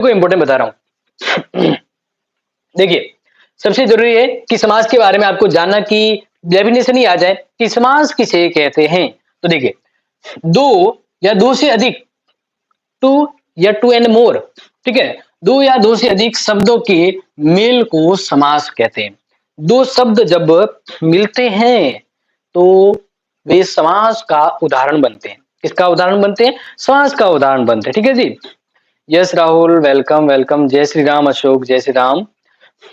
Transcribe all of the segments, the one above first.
को इम्पोर्टेंट बता रहा हूँ। देखिए, सबसे ज़रूरी है कि समास के बारे में आपको जानना कि डेफिनेशन ही आ जाए कि समास किसे कहते हैं। तो देखिए, 2 या 2 से अधिक, 2 या 2 एंड मोर, ठीक है? 2 या 2 से अधिक शब्दों के मेल को समास कहते हैं। 2 शब्द जब मिलते हैं, तो वे समास का उदाहरण बनते हैं। किसका उदाहरण बनते हैं? समास का उदाहरण बनते हैं, ठीक है जी? Yes Rahul, welcome, welcome. जय श्री राम अशोक, जय श्री राम।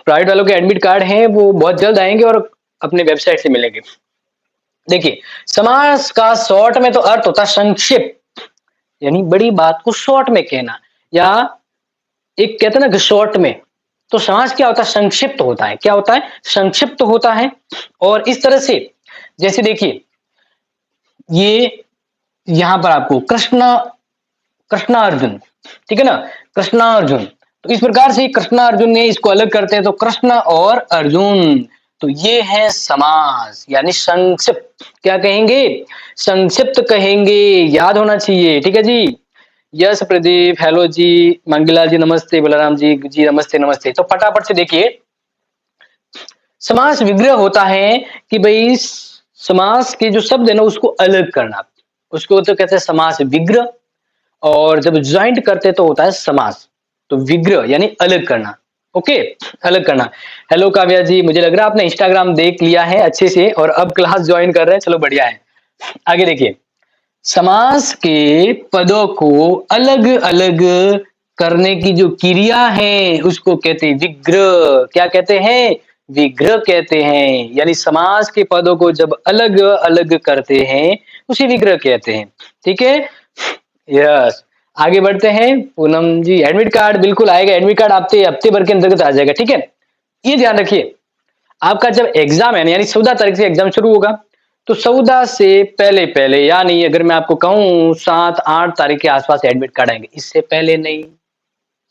प्राइवेट वालों के एडमिट कार्ड हैं, वो बहुत जल्द आएँगे और अपने वेबसाइट से मिलेंगे। देखिए, समास का शॉर्ट में तो अर्थ होता है संक्षिप्त, यानी बड़ी बात को शॉर्ट में कहना, या एक कहते हैं ना कि शॉर्ट में, तो समास क्या होता है? संक्षिप्त होता है। क्या होता है? संक्षिप्त होता है। और इस तरह से जैसे देखिए, ये यहाँ पर आपको कृष्णार्जुन, ठीक है ना? कृष्णार्जुन, तो इस प्रकार से कृष्णार्जुन ने इसको अलग करते हैं, तो कृष्ण और अर्जुन, तो ये है समास, यानी संक्षिप्त। क्या कहेंगे? संक्षिप्त कहेंगे, याद होना चाहिए, ठीक है जी? यस प्रदीप, हेलो जी, मंगला जी नमस्ते, बलराम जी जी नमस्ते नमस्ते। तो फटाफट से देखिए, समास विग्रह होता है कि भाई समास के जो शब्द है ना उसको अलग करना, उसको तो कहते हैं समास विग्रह। और जब ज्वाइंट करते तो होता है समास। तो विग्रह यानी अलग करना। ओके, अलग करना। हेलो काव्या जी, मुझे लग रहा है आपने इंस्टाग्राम देख लिया है अच्छे से और अब क्लास ज्वाइन कर रहे हैं, चलो बढ़िया है। आगे देखिए, समास के पदों को अलग अलग करने की जो क्रिया है उसको कहते हैं विग्रह। क्या कहते हैं? विग्रह कहते हैं। यानी समास के पदों को जब अलग अलग करते हैं उसे विग्रह कहते हैं, ठीक है? यस, आगे बढ़ते हैं। पूनम जी, एडमिट कार्ड बिल्कुल आएगा, एडमिट कार्ड हफ्ते हफ्ते भर के अंतर्गत आ जाएगा, ठीक है? ये ध्यान रखिए, आपका जब एग्जाम है ना, यानी 14 तारीख से एग्जाम शुरू होगा, तो 14 से पहले पहले, यानी अगर मैं आपको कहूं 7-8 तारीख के आसपास एडमिट कार्ड आएंगे, इससे पहले नहीं।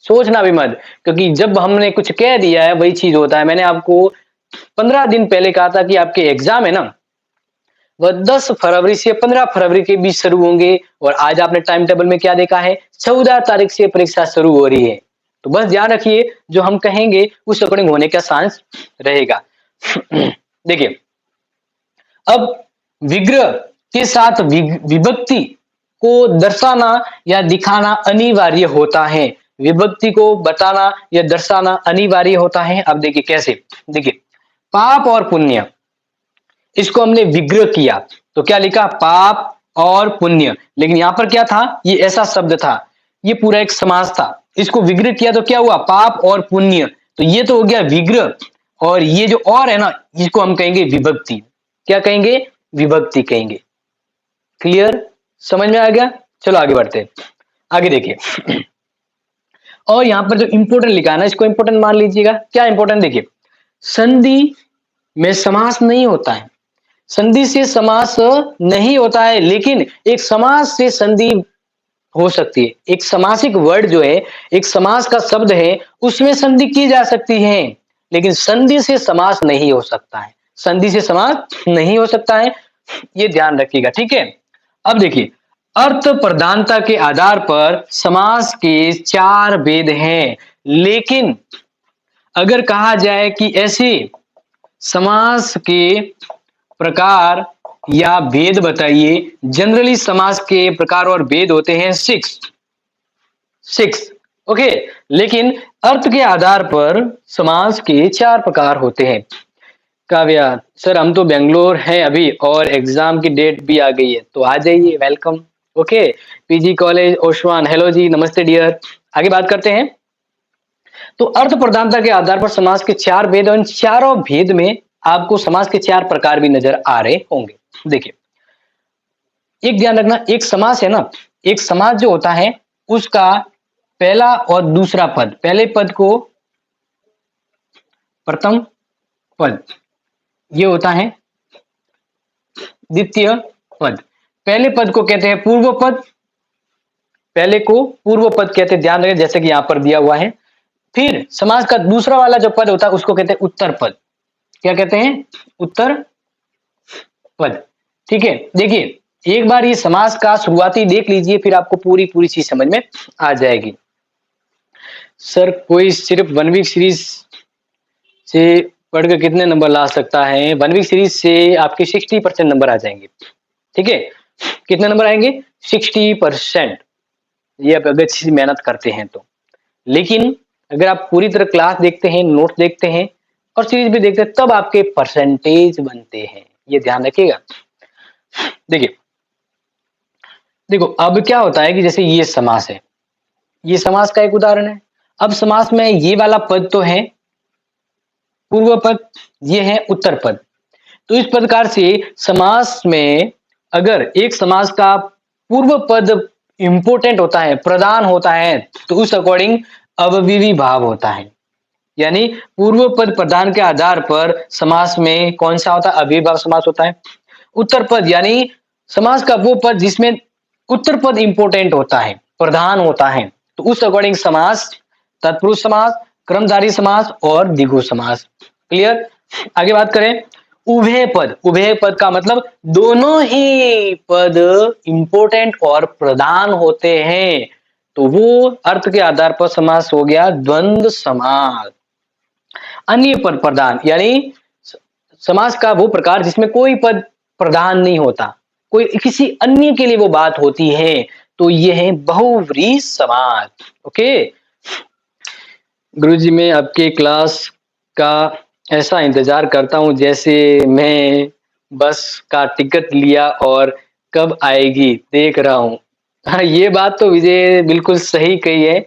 सोचना भी मत, क्योंकि जब हमने कुछ कह दिया है वही चीज होता है। मैंने आपको 15 दिन पहले कहा था कि आपके एग्जाम है ना, वह 10 फरवरी से 15 फरवरी के बीच शुरू होंगे, और आज आपने टाइम टेबल में क्या देखा है? 14 तारीख से परीक्षा शुरू हो रही है। तो बस ध्यान रखिए, जो हम कहेंगे उस अकॉर्डिंग होने का चांस रहेगा। देखिए, अब विग्रह के साथ विभक्ति को दर्शाना या दिखाना अनिवार्य होता है। विभक्ति को बताना या दर्शाना अनिवार्य होता है। अब देखिए कैसे, देखिए, पाप और पुण्य, इसको हमने विग्रह किया, तो क्या लिखा? पाप और पुण्य। लेकिन यहां पर क्या था? ये ऐसा शब्द था, ये पूरा एक समास था, इसको विग्रह किया तो क्या हुआ? पाप और पुण्य। तो ये तो हो गया विग्रह, और ये जो और है ना, इसको हम कहेंगे विभक्ति। क्या कहेंगे? विभक्ति कहेंगे। क्लियर? समझ में आ गया? चलो आगे बढ़ते हैं। आगे देखिए, और यहां पर जो इंपोर्टेंट लिखा है ना, इसको इंपोर्टेंट मान लीजिएगा। क्या इंपोर्टेंट? देखिए, संधि में समास नहीं होता है, संधि से समास नहीं होता है, लेकिन एक समास से संधि हो सकती है। एक समासिक वर्ड जो है, एक समास का शब्द है, उसमें संधि की जा सकती है, लेकिन संधि से समास नहीं हो सकता है। संधि से समास नहीं हो सकता है, ये ध्यान रखिएगा, ठीक है? अब देखिए, अर्थ प्रधानता के आधार पर समास के 4 भेद हैं, लेकिन अगर कहा जाए कि ऐसे समास के प्रकार या भेद बताइए, जनरली समास के प्रकार और भेद होते हैं 6। ओके, लेकिन अर्थ के आधार पर समास के 4 प्रकार होते हैं। काव्या, सर हम तो बेंगलोर हैं अभी और एग्जाम की डेट भी आ गई है, तो आ जाइए, वेलकम। ओके, पीजी कॉलेज ओशवान, हेलो जी, नमस्ते डियर। आगे बात करते हैं। तो अर्थ प्रधानता के आधार पर समास के 4 भेद, और इन चारों भेद में आपको समास के 4 प्रकार भी नजर आ रहे होंगे। देखिए, एक ध्यान रखना, एक समास है ना, एक समास जो होता है उसका पहला और दूसरा पद, पहले पद को प्रथम पद, ये होता है द्वितीय पद। पहले पद को कहते हैं पूर्व पद, पहले को पूर्व पद कहते हैं, ध्यान रखें, जैसे कि यहां पर दिया हुआ है। फिर समास का दूसरा वाला जो पद होता है उसको कहते हैं उत्तर पद। क्या कहते हैं? उत्तर पद, ठीक है? देखिए, एक बार ये समास का शुरुआती देख लीजिए, फिर आपको पूरी पूरी चीज समझ में आ जाएगी। सर कोई सिर्फ 1 वीक सीरीज से पढ़कर कितने नंबर ला सकता है? 1 वीक सीरीज से आपके 60% नंबर आ जाएँगे, ठीक है? कितने नंबर आएँगे? 60%, ये आप अगर अच्छी मेहनत करते हैं तो। लेकिन अगर आप पूरी तरह क्लास देखते हैं, नोट्स देखते हैं और सीरीज भी देखते हैं, तब आपके परसेंटेज बनते हैं, ये ध्यान रखिएगा। देखिए, देखो अब क्या होता है कि जैसे ये समास है, ये समास का एक उदाहरण है। अब समास में ये वाला पद तो है पूर्व पद, ये है उत्तर पद। तो इस प्रकार से समास में अगर एक समास का पूर्व पद इंपॉर्टेंट होता है, प्रधान होता है, तो उस अकॉर्डिंग अव्ययी भाव होता है। यानी पूर्व पद प्रधान के आधार पर समास में कौन सा होता है? अव्ययी भाव समास होता है। उत्तर पद यानी समास का वो पद जिसमें उत्तर पद इंपॉर्टेंट होता है, प्रधान होता है, तो उस अकॉर्डिंग समास तत्पुरुष समास, कर्मधारय समास और द्विगु समास। क्लियर? आगे बात करें उभय पद। उभय पद का मतलब दोनों ही पद इंपॉर्टेंट और प्रधान होते हैं, तो वो अर्थ के आधार पर समास हो गया द्वंद्व समास। अन्य पद प्रधान यानी समास का वो प्रकार जिसमें कोई पद प्रधान नहीं होता, कोई किसी अन्य के लिए वो बात होती है, तो ये है बहुव्रीहि समास। ओके, गुरुजी मैं आपके क्लास का ऐसा इंतजार करता हूँ जैसे मैं बस का टिकट लिया और कब आएगी देख रहा हूँ। हाँ, ये बात तो विजय बिल्कुल सही कही है,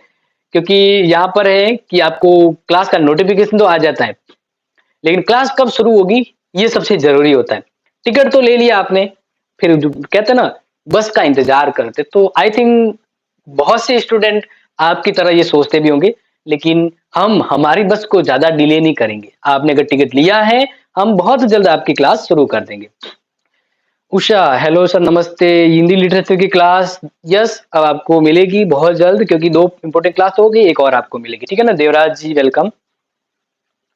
क्योंकि यहाँ पर है कि आपको क्लास का नोटिफिकेशन तो आ जाता है, लेकिन क्लास कब शुरू होगी ये सबसे जरूरी होता है। टिकट तो ले लिया आपने, फिर जो कहते हैं ना बस का इंतजार करते, तो आई थिंक बहुत से स्टूडेंट आपकी तरह ये सोचते भी होंगे, लेकिन हम हमारी बस को ज्यादा डिले नहीं करेंगे। आपने अगर टिकट लिया है, हम बहुत जल्द आपकी क्लास शुरू कर देंगे। उषा, हेलो सर नमस्ते, हिंदी लिटरेचर की क्लास यस अब आपको मिलेगी बहुत जल्द, क्योंकि 2 इंपॉर्टेंट क्लास हो गई, एक और आपको मिलेगी, ठीक है ना। देवराज जी वेलकम।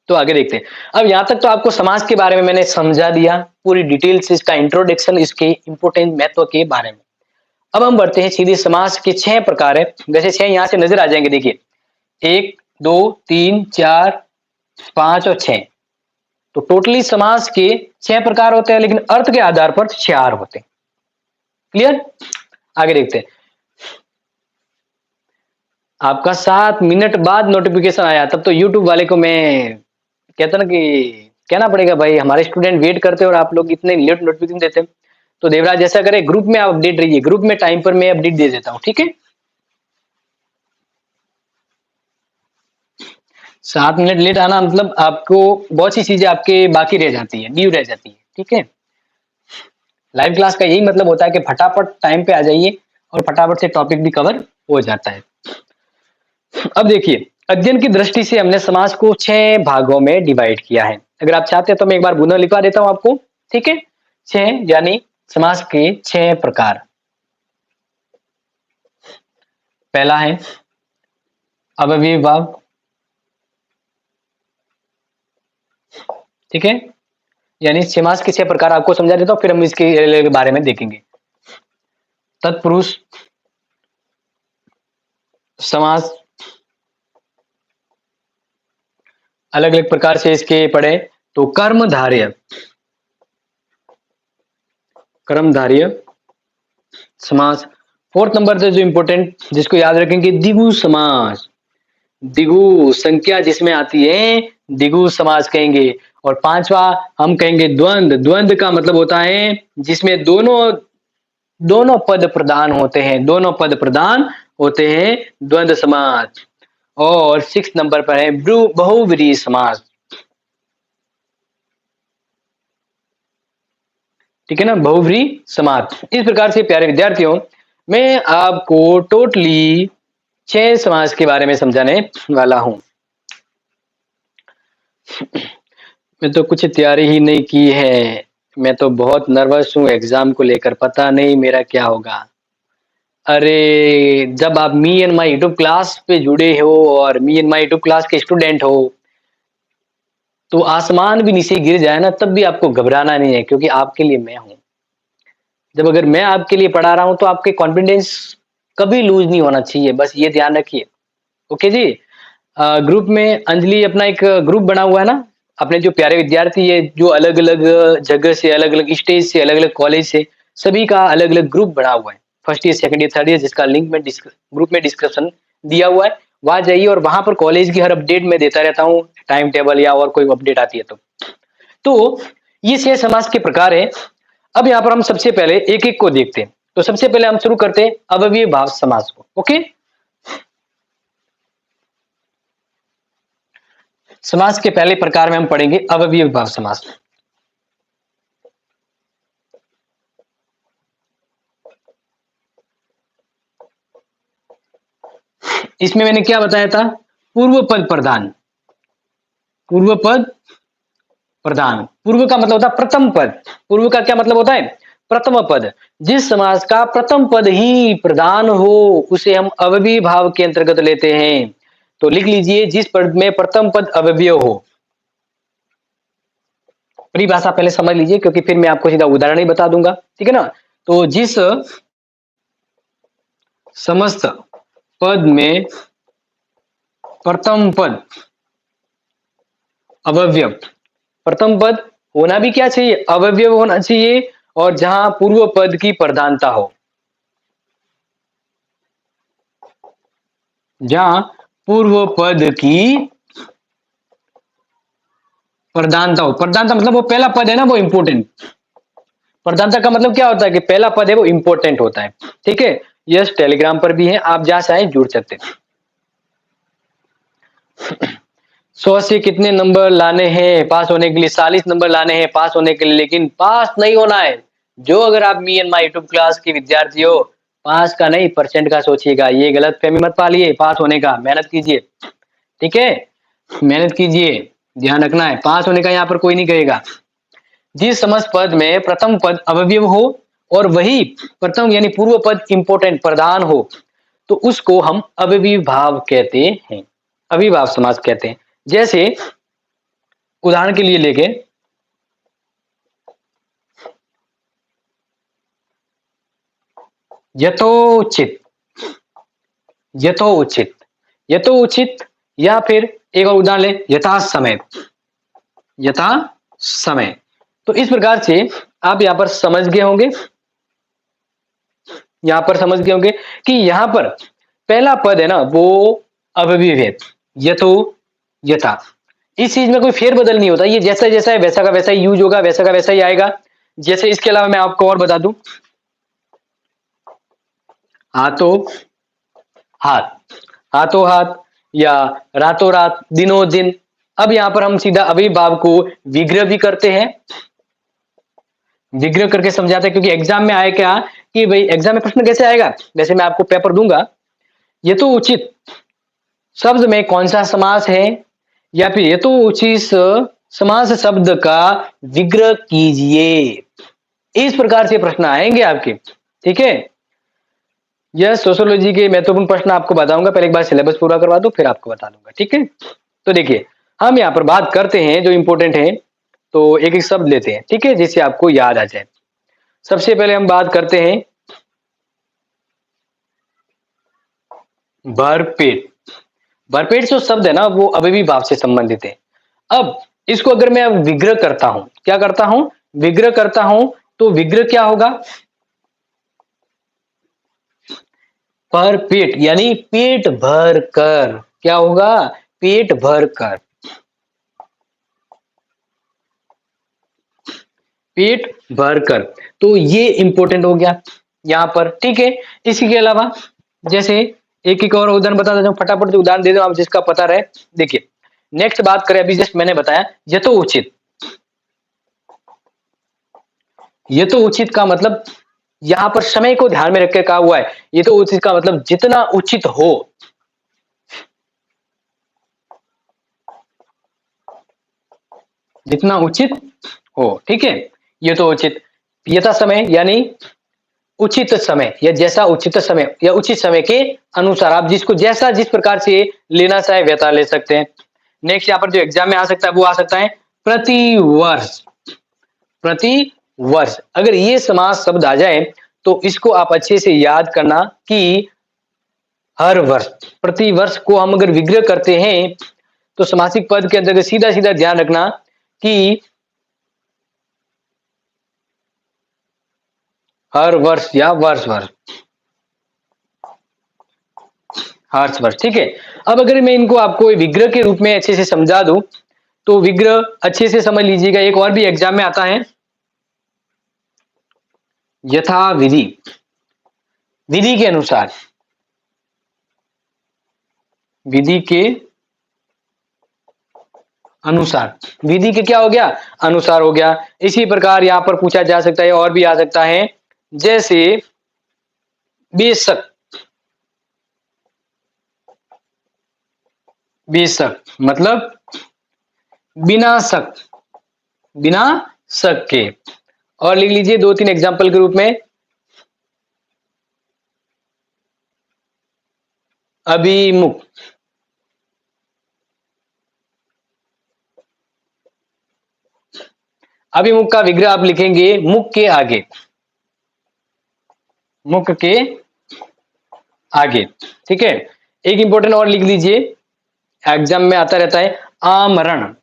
तो आगे देखते हैं। अब यहाँ तक तो आपको समाज के बारे में मैंने समझा दिया, पूरी डिटेल से इसका इंट्रोडक्शन, इसके इंपोर्टेंट महत्व के बारे में। अब हम बढ़ते हैं सीधे समाज के 6 प्रकार है, वैसे 6 यहाँ से नजर आ जाएंगे, देखिए 1, 2, 3, 4, 5 और 6, तो टोटली समाज के 6 प्रकार होते हैं, लेकिन अर्थ के आधार पर 4 होते हैं। क्लियर? आगे देखते हैं। आपका 7 मिनट बाद नोटिफिकेशन आया, तब तो यूट्यूब वाले को मैं कहता ना कि कहना पड़ेगा भाई हमारे स्टूडेंट वेट करते हैं और आप लोग इतने लेट नोटिफिकेशन देते हैं। तो देवराज जैसा करे ग्रुप में आप अपडेट रहिए, ग्रुप में टाइम पर मैं अपडेट दे देता हूँ, ठीक है। 7 मिनट लेट आना मतलब आपको बहुत सी चीजें आपके बाकी रह जाती है, ड्यू रह जाती है, ठीक है। लाइव क्लास का यही मतलब होता है कि फटाफट टाइम पे आ जाइए और फटाफट से टॉपिक भी कवर हो जाता है। अब देखिए अध्ययन की दृष्टि से हमने समाज को 6 भागों में डिवाइड किया है। अगर आप चाहते हैं तो मैं एक बार पुनः लिखवा देता हूं आपको, ठीक है। 6 यानी समाज के 6 प्रकार। पहला है अव्ययी भाव, ठीक है, यानी समाज के 6 प्रकार आपको समझा देता हूं, फिर हम इसके बारे में देखेंगे। तत्पुरुष समाज, अलग अलग प्रकार से इसके पढ़े, तो कर्मधारय, कर्मधारय समास। 4th नंबर से जो इंपॉर्टेंट जिसको याद रखेंगे द्विगु समास, द्विगु संख्या जिसमें आती है द्विगु समास कहेंगे। और 5वां हम कहेंगे द्वंद्व। द्वंद्व का मतलब होता है जिसमें दोनों दोनों पद प्रधान होते हैं, दोनों पद प्रधान होते हैं, द्वंद्व समास। और 6 नंबर पर है बहुव्रीहि समास, ठीक है ना, बहुव्रीहि समास। इस प्रकार से प्यारे विद्यार्थियों मैं आपको टोटली 6 समास के बारे में समझाने वाला हूं। मैं तो कुछ तैयारी ही नहीं की है, मैं तो बहुत नर्वस हूँ एग्जाम को लेकर, पता नहीं मेरा क्या होगा। अरे जब आप me and my YouTube class पे जुड़े हो और me and my YouTube class के स्टूडेंट हो, तो आसमान भी नीचे गिर जाए ना तब भी आपको घबराना नहीं है, क्योंकि आपके लिए मैं हूं। जब अगर मैं आपके लिए पढ़ा रहा हूं तो आपके कॉन्फिडेंस कभी लूज नहीं होना चाहिए, बस ये ध्यान रखिए। ओके जी। ग्रुप में अंजलि अपना एक ग्रुप बना हुआ है ना, अपने जो प्यारे विद्यार्थी है जो अलग अलग जगह से, अलग अलग स्टेज से, अलग अलग कॉलेज से, सभी का अलग अलग ग्रुप बना हुआ है, first year, second year, third year, जिसका लिंक में ग्रुप में डिस्क्रिप्शन दिया हुआ है, वहां जाइए और वहां पर कॉलेज की हर अपडेट मैं देता रहता हूँ, टाइम टेबल या और कोई अपडेट आती है तो ये 6 समास के प्रकार है। अब यहाँ पर हम सबसे पहले एक एक को देखते हैं। तो सबसे पहले हम शुरू करते हैं अव्ययीय भाव समास को। ओके, समास के पहले प्रकार में हम पढ़ेंगे अव्ययीय भाव समास। इसमें मैंने क्या बताया था, पूर्व पद प्रधान, पूर्व पद प्रधान, पूर्व का मतलब होता है प्रथम पद, पूर्व का क्या मतलब होता है, प्रथम पद। जिस समास का प्रथम पद ही प्रधान हो उसे हम अव्ययीय भाव के अंतर्गत लेते हैं। तो लिख लीजिए, जिस पद में प्रथम पद अव्ययीय हो। परिभाषा पहले समझ लीजिए, क्योंकि फिर मैं आपको सीधा उदाहरण ही बता दूंगा, ठीक है ना। तो जिस समस्त पद में प्रथम पद अव्यय, प्रथम पद होना भी क्या चाहिए, अव्यय होना चाहिए, और जहां पूर्व पद की प्रधानता हो, जहां पूर्व पद की प्रधानता हो। प्रधानता मतलब वो पहला पद है ना, वो इंपोर्टेंट। प्रधानता का मतलब क्या होता है कि पहला पद है वो इंपोर्टेंट होता है। ठीक है, यस, टेलीग्राम पर भी है, आप जहां चाहे जुड़ सकते हैं। 100 से कितने नंबर लाने हैं पास होने के लिए, 40 नंबर लाने हैं पास होने के लिए, लेकिन पास नहीं होना है। जो अगर आप me and my YouTube class के विद्यार्थी हो, पास का नहीं परसेंट का सोचिएगा, ये गलत फहमी मत पालिए। पास होने का मेहनत कीजिए, ठीक है, मेहनत कीजिए, ध्यान रखना है, पास होने का यहाँ पर कोई नहीं कहेगा। जिस समस्त पद में प्रथम पद अव्यय हो और वही प्रथम यानी पूर्व पद इंपोर्टेंट प्रधान हो, तो उसको हम अव्ययीय भाव कहते हैं, अविभाव समास कहते हैं। जैसे उदाहरण के लिए लेके, यथोचित, यथोचित, यथोचित, या फिर एक और उदाहरण ले, यथा समय, यथा समय। तो इस प्रकार से आप यहां पर समझ गए होंगे, यहां पर समझ गए होंगे कि यहां पर पहला पद है ना वो अव्ययीय है, यथो, यथा। इस चीज में कोई फेरबदल नहीं होता, ये जैसा जैसा है वैसा का वैसा ही यूज होगा, वैसा का वैसा ही आएगा। जैसे इसके अलावा मैं आपको और बता दूं, हाथों हाथ, हाथों हाथ, या रातों रात, दिनों दिन। अब यहां पर हम सीधा अव्ययीय भाव को विग्रह भी करते हैं, विग्रह करके समझाते हैं, क्योंकि एग्जाम में आए क्या कि भाई एग्जाम में प्रश्न कैसे आएगा, वैसे मैं आपको पेपर दूंगा, ये तो उचित शब्द में कौन सा समास है, या फिर ये तो उचित समास शब्द का विग्रह कीजिए। इस प्रकार से प्रश्न आएंगे आपके, ठीक है। यह सोशियोलॉजी के महत्वपूर्ण प्रश्न आपको बताऊंगा, पहले एक बार सिलेबस पूरा करवा दो फिर आपको बता दूंगा, ठीक है। तो देखिए, हम यहाँ पर बात करते हैं जो इंपोर्टेंट है, तो एक एक शब्द लेते हैं, ठीक है, जिससे आपको याद आ जाए। सबसे पहले हम बात करते हैं भरपेट। भरपेट जो शब्द है ना वो अव्ययीय भाव से संबंधित है। अब इसको अगर मैं विग्रह करता हूं, क्या करता हूं, विग्रह करता हूं, तो विग्रह क्या होगा, पर पेट यानी पेट भर कर, क्या होगा, पेट भर कर, पेट भर कर। तो ये इंपॉर्टेंट हो गया यहां पर, ठीक है। इसी के अलावा जैसे एक एक और उदाहरण बता देता हूं, फटाफट से उदाहरण दे दो आप जिसका पता रहे। देखिए, नेक्स्ट बात करें, अभी जस्ट मैंने बताया यथोचित। यथोचित का मतलब यहां पर समय को ध्यान में रखकर कहा हुआ है। यथोचित का मतलब जितना उचित हो, जितना उचित हो, ठीक है। यथोचित, यथा समय यानी उचित समय, या जैसा उचित समय, या उचित समय के अनुसार, आप जिसको जैसा जिस प्रकार से लेना चाहे वैसा ले सकते हैं। नेक्स्ट यहाँ पर जो एग्जाम में आ सकता है वो आ सकता है प्रति वर्ष, प्रति वर्ष। अगर ये समास शब्द आ जाए तो इसको आप अच्छे से याद करना कि हर वर्ष, प्रति वर्ष को हम अगर विग्रह करते हैं तो समासिक पद के अंतर्गत सीधा सीधा ध्यान रखना कि हर वर्ष या वर्ष वर्ष, हर्ष वर्ष, ठीक है। अब अगर मैं इनको आपको विग्रह के रूप में अच्छे से समझा दूं तो विग्रह अच्छे से समझ लीजिएगा। एक और भी एग्जाम में आता है, यथा विधि, विधि के अनुसार, विधि के अनुसार, विधि के क्या हो गया, अनुसार हो गया। इसी प्रकार यहां पर पूछा जा सकता है और भी आ सकता है, जैसे बेशक, बेशक मतलब बिना शक, बिना शक के। और लिख लीजिए दो तीन एग्जाम्पल के रूप में, अभिमुख, अभिमुख का विग्रह आप लिखेंगे मुख के आगे, मुख के आगे, ठीक है। एक इंपॉर्टेंट और लिख लीजिए, एग्जाम में आता रहता है, आमरण,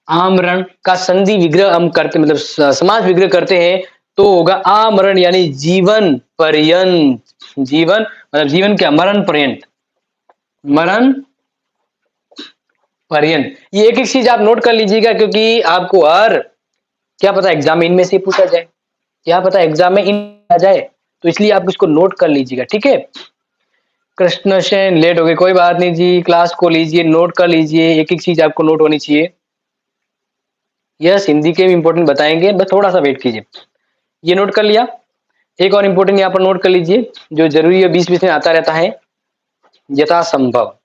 आमरण का संधि विग्रह हम करते, मतलब समास विग्रह करते हैं तो होगा आमरण, यानी जीवन पर्यंत, जीवन मतलब जीवन क्या, मरण पर्यंत, मरण पर्यंत। ये एक एक चीज आप नोट कर लीजिएगा, क्योंकि आपको हर, क्या पता एग्जाम में इनमें से पूछा जाए, क्या पता एग्जाम में इन आ जाए, तो इसलिए आप इसको नोट कर लीजिएगा, ठीक है। कृष्ण सेन लेट हो गए, कोई बात नहीं जी, क्लास को लीजिए, नोट कर लीजिए, एक एक चीज आपको नोट होनी चाहिए। यस, हिंदी के भी इंपॉर्टेंट बताएंगे, बस थोड़ा सा वेट कीजिए। ये नोट कर लिया। एक और इंपॉर्टेंट यहाँ पर नोट कर लीजिए, जो जरूरी है, बीच बीच में आता रहता है, यथासंभव,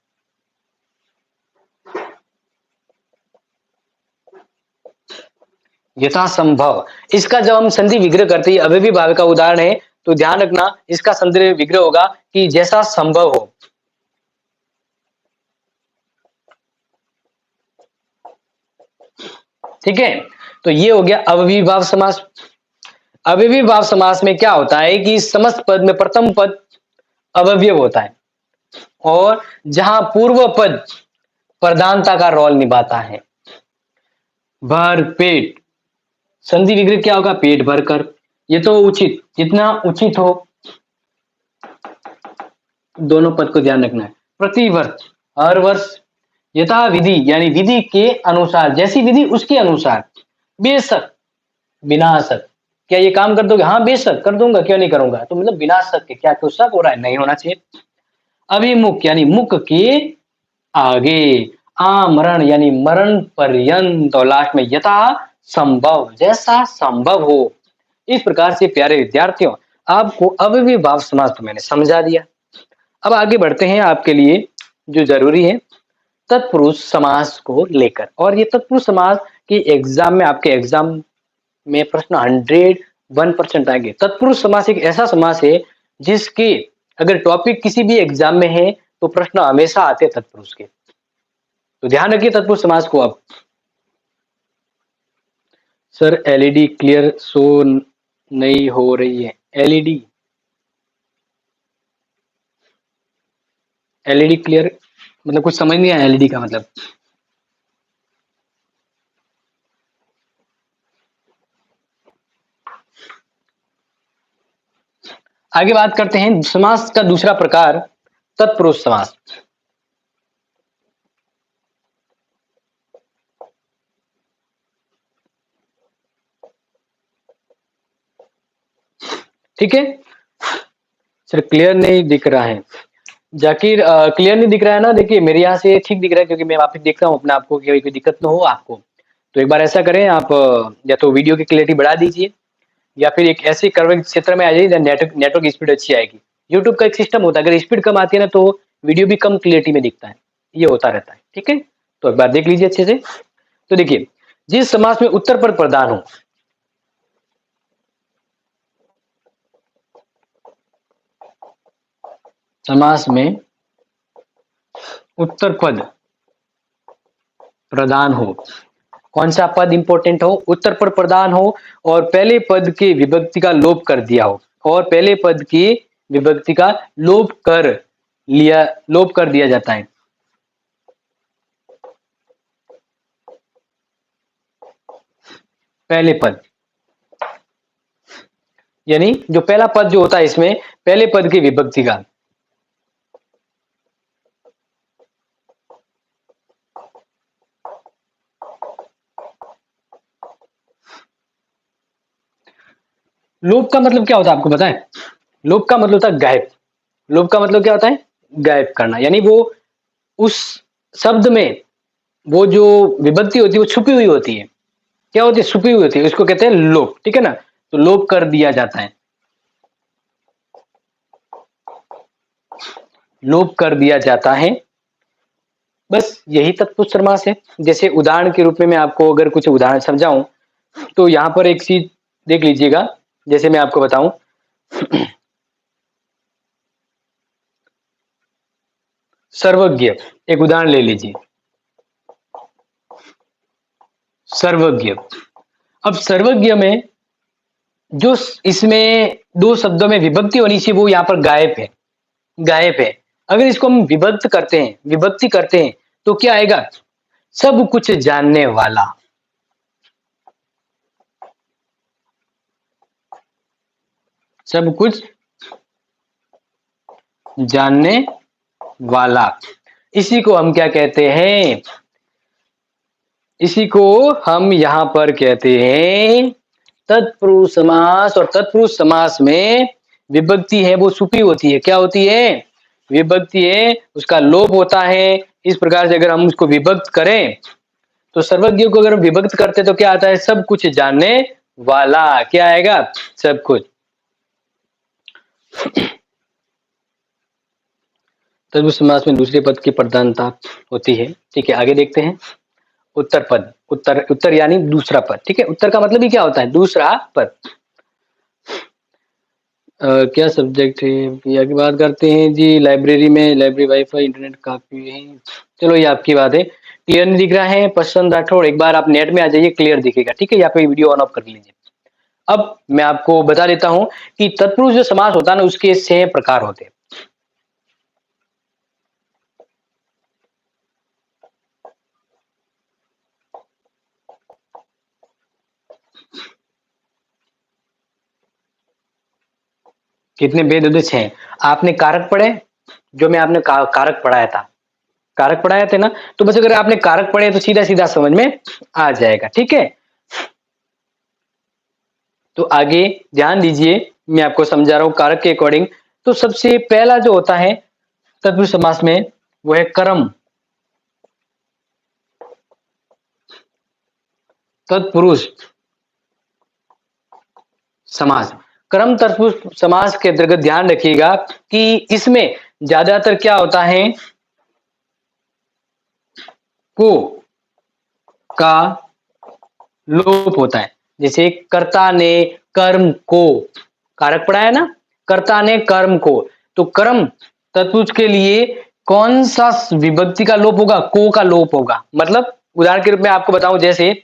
यथासंभव। इसका जब हम संधि विग्रह करते हैं, अव्ययी भाव का उदाहरण है, तो ध्यान रखना इसका संधि विग्रह होगा कि जैसा संभव हो, ठीक है। तो ये हो गया अव्ययी भाव समास। अव्ययी भाव समास में क्या होता है कि समस्त पद में प्रथम पद अवयव होता है, और जहां पूर्व पद प्रधानता का रोल निभाता है। भर पेट, संधि विग्रह क्या होगा, पेट भरकर। ये तो उचित, जितना उचित हो, दोनों पद को ध्यान रखना है। प्रति वर्ष, हर वर्ष। यथा विधि, यानी विधि के अनुसार, जैसी विधि उसके अनुसार। बेशक, बिना शक, क्या ये काम कर दोगे, हाँ बेशक कर दूंगा, क्यों नहीं करूंगा, तो मतलब बिना शक के, क्या कुछ शक हो रहा है, नहीं होना चाहिए। अभिमुख, यानी मुख के आगे। आमरण, यानी मरण पर्यंत। और लास्ट में यथा संभव, जैसा संभव हो। इस प्रकार से प्यारे विद्यार्थियों, आपको अव्ययी भाव समास तो मैंने समझा दिया। अब आगे बढ़ते हैं आपके लिए जो जरूरी है, तत्पुरुष समास को लेकर। और ये तत्पुरुष समास के एग्जाम में, आपके एग्जाम में प्रश्न 101% आएंगे। तत्पुरुष समास एक ऐसा समास है जिसके अगर टॉपिक किसी भी एग्जाम में है तो प्रश्न हमेशा आते हैं तत्पुरुष के, तो ध्यान रखिए तत्पुरुष समास को। आप सर एलईडी क्लियर शो नहीं हो रही है, एलईडी, एलईडी क्लियर मतलब कुछ समझ नहीं आया, एलईडी का मतलब। आगे बात करते हैं समास का दूसरा प्रकार, तत्पुरुष समास। ठीक है सर, क्लियर नहीं दिख रहा है जाकिर, क्लियर नहीं दिख रहा है ना। देखिए मेरे यहाँ से ठीक दिख रहा है, क्योंकि मैं वापस देखता हूँ अपने आपको, कोई दिक्कत ना हो आपको। तो एक बार ऐसा करें आप, या तो वीडियो की क्लियरिटी बढ़ा दीजिए, या फिर एक ऐसे कर्व क्षेत्र में आ जाइए नेटवर्क स्पीड अच्छी आएगी। यूट्यूब का एक सिस्टम होता है, अगर स्पीड कम आती है ना तो वीडियो भी कम क्लियरिटी में दिखता है, ये होता रहता है, ठीक है। तो एक बार देख लीजिए अच्छे से। तो देखिए, जिस समास में उत्तर पद प्रधान हो, समास में उत्तर पद प्रधान हो, कौन सा पद इंपॉर्टेंट हो, उत्तर पद प्रधान हो, और पहले पद के विभक्ति का लोप कर दिया हो, और पहले पद की विभक्ति का लोप कर दिया जाता है। पहले पद यानी जो पहला पद जो होता है इसमें पहले पद की विभक्ति का लोप का मतलब क्या होता है आपको पता है? लोप का मतलब होता है गायब। लोप का मतलब क्या होता है? गायब करना, यानी वो उस शब्द में वो जो विभक्ति होती है वो छुपी हुई होती है। क्या होती है? छुपी हुई होती है, उसको कहते हैं लोप। ठीक है ना? तो लोप कर दिया जाता है, लोप कर दिया जाता है। बस यही तत्पुरुष समास है। जैसे उदाहरण के रूप में मैं आपको अगर कुछ उदाहरण समझाऊं तो यहां पर एक चीज देख लीजिएगा। जैसे मैं आपको बताऊं सर्वज्ञ, एक उदाहरण ले लीजिए। सर्वज्ञ, अब सर्वज्ञ में जो इसमें दो शब्दों में विभक्ति होनी चाहिए वो यहाँ पर गायब है, गायब है। अगर इसको हम विभक्त करते हैं, विभक्ति करते हैं तो क्या आएगा? सब कुछ जानने वाला। सब कुछ जानने वाला, इसी को हम क्या कहते हैं? इसी को हम यहां पर कहते हैं तत्पुरुष समास। और तत्पुरुष समास में विभक्ति है वो छुपी होती है। क्या होती है? विभक्ति है, उसका लोप होता है। इस प्रकार से अगर हम उसको विभक्त करें तो सर्वज्ञ को अगर हम विभक्त करते तो क्या आता है? सब कुछ जानने वाला। क्या आएगा? सब कुछ। तत्पुरुष समास में दूसरे पद की प्रधानता होती है। ठीक है, आगे देखते हैं। उत्तर पद, उत्तर उत्तर यानी दूसरा पद। ठीक है, उत्तर का मतलब ही क्या होता है? दूसरा पद। क्या सब्जेक्ट है भैया की बात करते हैं जी? लाइब्रेरी में लाइब्रेरी वाईफाई इंटरनेट काफी है। चलो ये आपकी बात है। क्लियर नहीं दिख रहा है प्रसन्न राठौड़? एक बार आप नेट में आ जाइए, क्लियर दिखेगा। ठीक है, यहाँ पे वीडियो ऑन ऑफ कर लीजिए। अब मैं आपको बता देता हूं कि तत्पुरुष जो समास होता है ना उसके 6 प्रकार होते हैं। कितने भेद होते? 6। आपने कारक पढ़े? जो मैं आपने कारक पढ़ाया था, कारक पढ़ाए थे ना, तो बस अगर आपने कारक पढ़े तो सीधा सीधा समझ में आ जाएगा। ठीक है, तो आगे ध्यान दीजिए, मैं आपको समझा रहा हूं कारक के अकॉर्डिंग। तो सबसे पहला जो होता है तत्पुरुष समास में वो है कर्म तत्पुरुष समास। कर्म तत्पुरुष समास के अंतर्गत ध्यान रखिएगा कि इसमें ज्यादातर क्या होता है? को का लोप होता है। जैसे कर्ता ने कर्म को, कारक पढ़ा है ना, कर्ता ने कर्म को, तो कर्म तत्पुरुष के लिए कौन सा विभक्ति का लोप होगा? को का लोप होगा। मतलब उदाहरण के रूप में आपको बताऊं, जैसे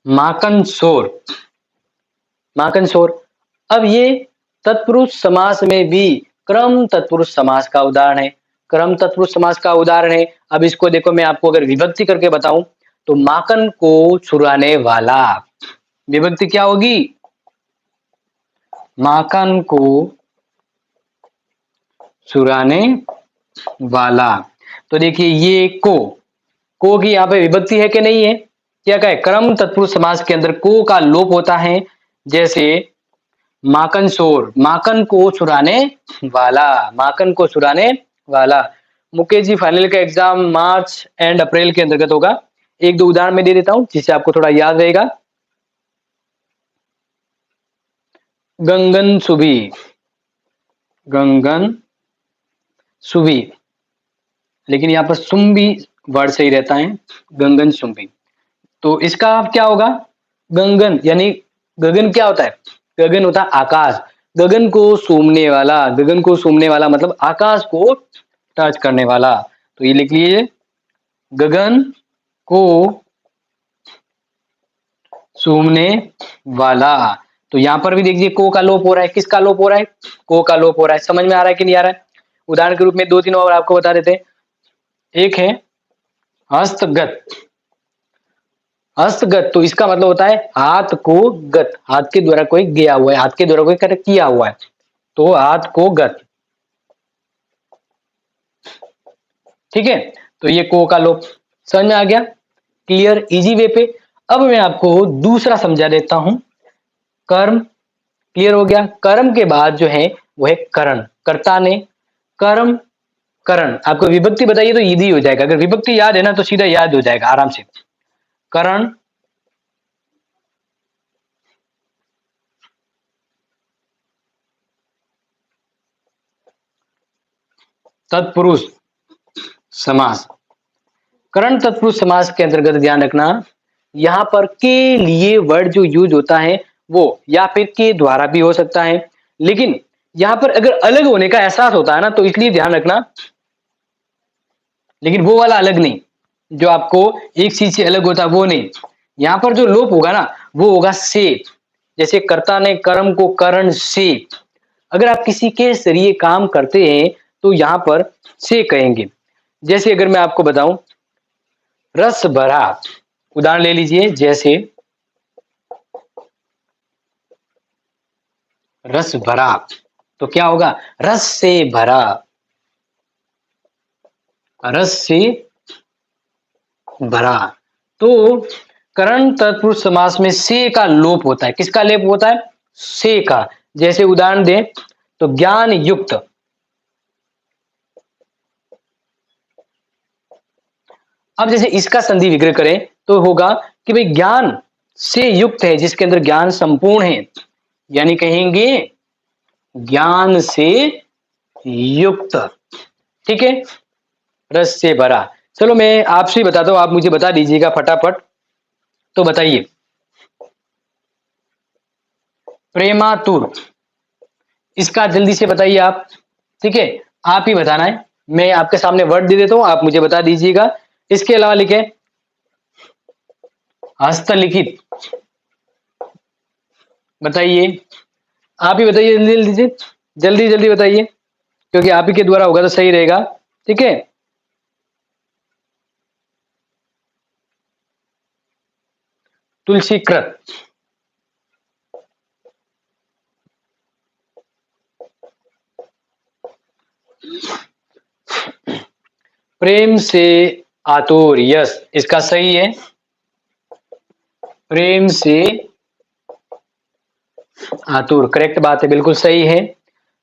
माकन शोर, माकन शोर। अब ये तत्पुरुष समास में भी क्रम तत्पुरुष समास का उदाहरण है, क्रम तत्पुरुष समास का उदाहरण है। अब इसको देखो, मैं आपको अगर विभक्ति करके बताऊं तो माकन को छुड़ाने वाला, विभक्ति क्या होगी? माकन को छुड़ाने वाला। तो देखिए ये को की यहाँ पे विभक्ति है कि नहीं है? क्या कहे? क्रम तत्पुरुष समास के अंदर को का लोप होता है। जैसे माकन शोर, माकन को छुड़ाने वाला, माकन को छुड़ाने वाला। मुकेश जी फाइनल का एग्जाम मार्च एंड अप्रैल के अंतर्गत होगा। एक दो उदाहरण मैं दे देता हूं जिससे आपको थोड़ा याद रहेगा। गंगन सुबी, गंगन सुबी, लेकिन यहाँ पर सुम्बी वर्ड सही रहता है, गंगन सुम्बी। तो इसका क्या होगा? गंगन यानी गगन क्या होता है? गगन होता है आकाश। गगन को सूमने वाला, गगन को सूमने वाला मतलब आकाश को टच करने वाला। तो ये लिख लीजिए, गगन को सूंघने वाला। तो यहां पर भी देखिए को का लोप हो रहा है, किसका लोप हो रहा है, को का लोप हो रहा है। समझ में आ रहा है कि नहीं आ रहा है। उदाहरण के रूप में 2-3 और आपको बता देते हैं। एक है हस्तगत। हस्तगत तो इसका मतलब होता है हाथ को गत, हाथ के द्वारा कोई गया हुआ है, हाथ के द्वारा कोई किया हुआ है, तो हाथ को गत। ठीक है, तो ये को का लोप समझ में आ गया। क्लियर, इजी वे पे। अब मैं आपको दूसरा समझा देता हूं, कर्म। क्लियर हो गया। कर्म के बाद जो है वो है करण। कर्ता ने कर्म करण। आपको विभक्ति बताइए तो इजी हो जाएगा, अगर विभक्ति याद है ना तो सीधा याद हो जाएगा आराम से। करण, तत्पुरुष समास। करण तत्पुरुष समास के अंतर्गत ध्यान रखना, यहां पर के लिए वर्ड जो यूज होता है वो या फिर के द्वारा भी हो सकता है, लेकिन यहां पर अगर अलग होने का एहसास होता है ना तो इसलिए ध्यान रखना, लेकिन वो वाला अलग नहीं जो आपको एक चीज से अलग होता है वो नहीं। यहां पर जो लोप होगा ना वो होगा से। जैसे कर्ता ने कर्म को करण से, अगर आप किसी के जरिए काम करते हैं तो यहां पर से कहेंगे। जैसे अगर मैं आपको बताऊं रस भरा, उदाहरण ले लीजिए, जैसे रस भरा तो क्या होगा, रस से भरा, रस से भरा। तो करण तत्पुरुष समास में से का लोप होता है, किसका लोप होता है, से का। जैसे उदाहरण दें तो ज्ञान युक्त, अब जैसे इसका संधि विग्रह करें तो होगा कि भाई ज्ञान से युक्त है, जिसके अंदर ज्ञान संपूर्ण है, यानी कहेंगे ज्ञान से युक्त। ठीक है, रस से भरा। चलो मैं आपसे बताता हूं, आप मुझे बता दीजिएगा फटाफट। तो बताइए, प्रेमातुर, इसका जल्दी से बताइए आप। ठीक है, आप ही बताना है, मैं आपके सामने वर्ड दे देता हूं, आप मुझे बता दीजिएगा। इसके अलावा लिखे हस्तलिखित, बताइए, आप ही बताइए, जल्दी जल्दी से, जल्दी जल्दी बताइए, क्योंकि आप ही के द्वारा होगा तो सही रहेगा। ठीक है, तुलसीकृत, प्रेम से आतुर, यस इसका सही है, प्रेम से आतुर करेक्ट बात है, बिल्कुल सही है।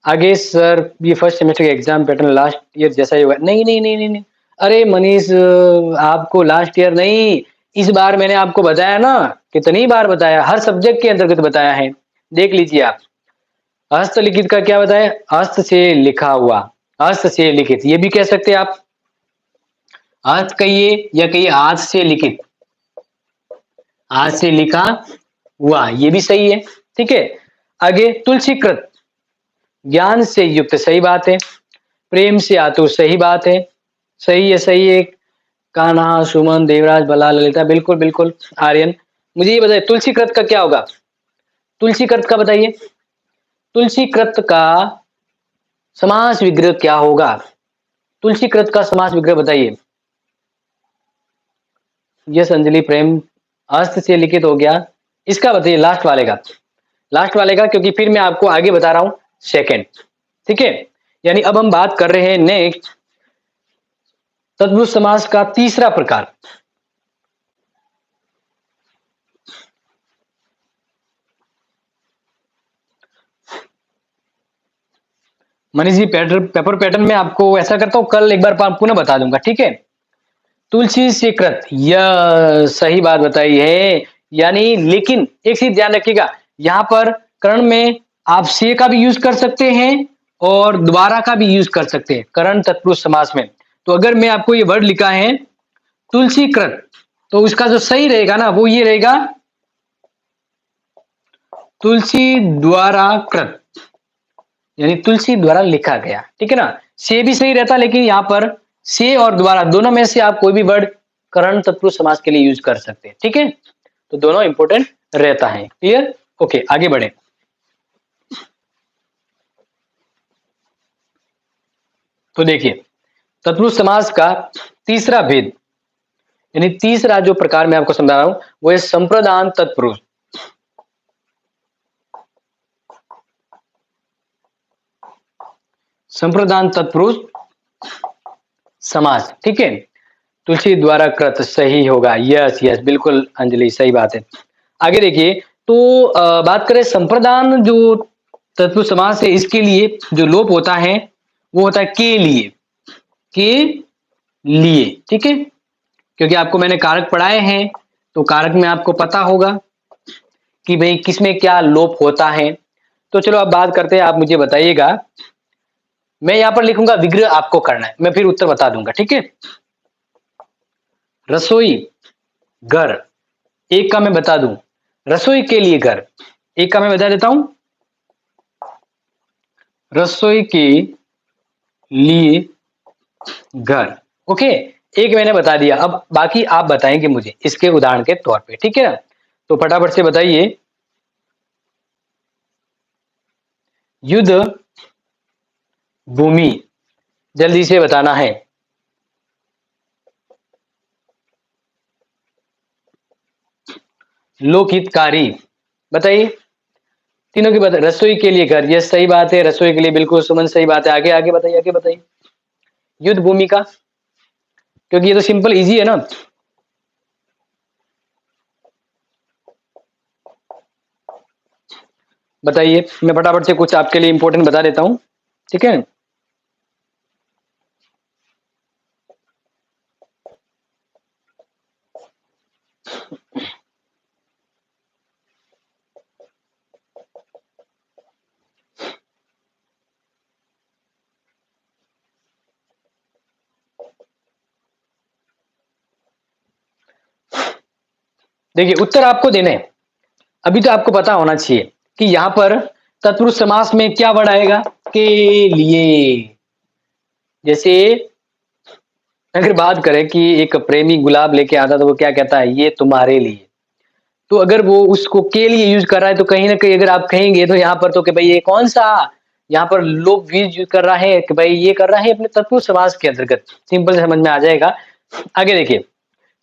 आगे सर ये फर्स्ट सेमेस्टर का एग्जाम पैटर्न लास्ट ईयर जैसा ही हुआ, नहीं नहीं नहीं नहीं नहीं, अरे मनीष आपको लास्ट ईयर नहीं, इस बार मैंने आपको बताया ना, कितनी बार बताया, हर सब्जेक्ट के अंतर्गत बताया है, देख लीजिए आप। हस्तलिखित का क्या बताया, हस्त से लिखा हुआ, हस्त से लिखित, ये भी कह सकते हैं आप, हस्त कहिए या कहिए हाथ से लिखित, हाथ से लिखा हुआ, ये भी सही है। ठीक है, आगे तुलसीकृत, ज्ञान से युक्त, सही बात है। प्रेम से आतुर, सही बात है, सही है सही है। कान्हा, सुमन, देवराज, बला, ललिता, बिल्कुल बिल्कुल। आर्यन, मुझे ये बताइए तुलसीकृत का क्या होगा, तुलसीकृत का बताइए, तुलसीकृत का समास विग्रह क्या होगा, तुलसीकृत का समास विग्रह बताइए। यस अंजलि, प्रेम हस्त से लिखित हो गया, इसका बताइए लास्ट वाले का, लास्ट वाले का, क्योंकि फिर मैं आपको आगे बता रहा हूं सेकंड। ठीक है, यानी अब हम बात कर रहे हैं नेक्स्ट तत्पुरुष समास का तीसरा प्रकार। मनीष जी पेपर पैटर्न में आपको ऐसा करता हूं, कल एक बार पुनः बता दूंगा। ठीक है, तुलसी से कृत, यह सही बात बताई है, यानी लेकिन एक चीज ध्यान रखिएगा, यहां पर करण में आप से का भी यूज कर सकते हैं और द्वारा का भी यूज कर सकते हैं करण तत्पुरुष समास में। तो अगर मैं आपको ये वर्ड लिखा है तुलसीकृत, तो उसका जो सही रहेगा ना वो ये रहेगा तुलसी द्वारा कृत, यानी तुलसी द्वारा लिखा गया। ठीक है ना, से भी सही रहता, लेकिन यहां पर से और द्वारा दोनों में से आप कोई भी वर्ड करण तत्पुरुष समास के लिए यूज कर सकते हैं। ठीक है, तो दोनों इंपॉर्टेंट रहता है। क्लियर? ओके, आगे बढ़े। तो देखिए, तत्पुरुष समास का तीसरा भेद, यानी तीसरा जो प्रकार मैं आपको समझा रहा हूं, वो है संप्रदान तत्पुरुष। संप्रदान तत्पुरुष समास, ठीक है। तुलसी द्वारा कृत सही होगा। यस यस, बिल्कुल अंजलि, सही बात है। आगे देखिए, तो बात करें संप्रदान जो तत्पुरुष समास है, इसके लिए जो लोप होता है वो होता है के लिए, के लिए, ठीक है। क्योंकि आपको मैंने कारक पढ़ाए हैं, तो कारक में आपको पता होगा कि भाई किसमें क्या लोप होता है। तो चलो अब बात करते हैं, आप मुझे बताइएगा। मैं यहां पर लिखूंगा विग्रह, आपको करना है, मैं फिर उत्तर बता दूंगा, ठीक है। रसोई घर, एक का मैं बता दूं, रसोई के लिए घर, एक का मैं बता देता हूं, रसोई के लिए घर। ओके, एक मैंने बता दिया, अब बाकी आप बताएंगे मुझे इसके उदाहरण के तौर पे, ठीक है ना। तो फटाफट से बताइए। युद्ध भूमि, जल्दी से बताना है। लोकहितकारी, बताइए। तीनों की बात, रसोई के लिए घर, ये सही बात है, रसोई के लिए बिल्कुल सुमन, सही बात है। आगे आगे बताइए, आगे बताइए। युद्ध भूमि का, क्योंकि ये तो सिंपल इजी है ना। बताइए, मैं फटाफट से कुछ आपके लिए इंपॉर्टेंट बता देता हूं, ठीक है। देखिए, उत्तर आपको देने हैं। अभी तो आपको पता होना चाहिए कि यहां पर तत्पुरुष समास में क्या वर्ड आएगा, के लिए। जैसे अगर बात करें कि एक प्रेमी गुलाब लेके आता, तो वो क्या कहता है, ये तुम्हारे लिए। तो अगर वो उसको के लिए यूज कर रहा है, तो कहीं ना कहीं अगर आप कहेंगे तो यहाँ पर तो कि भाई ये कौन सा, यहाँ पर लोग यूज कर रहा है कि भाई ये कर रहा है अपने तत्पुरुष समास के अंतर्गत। सिंपल से समझ में आ जाएगा। आगे देखिए,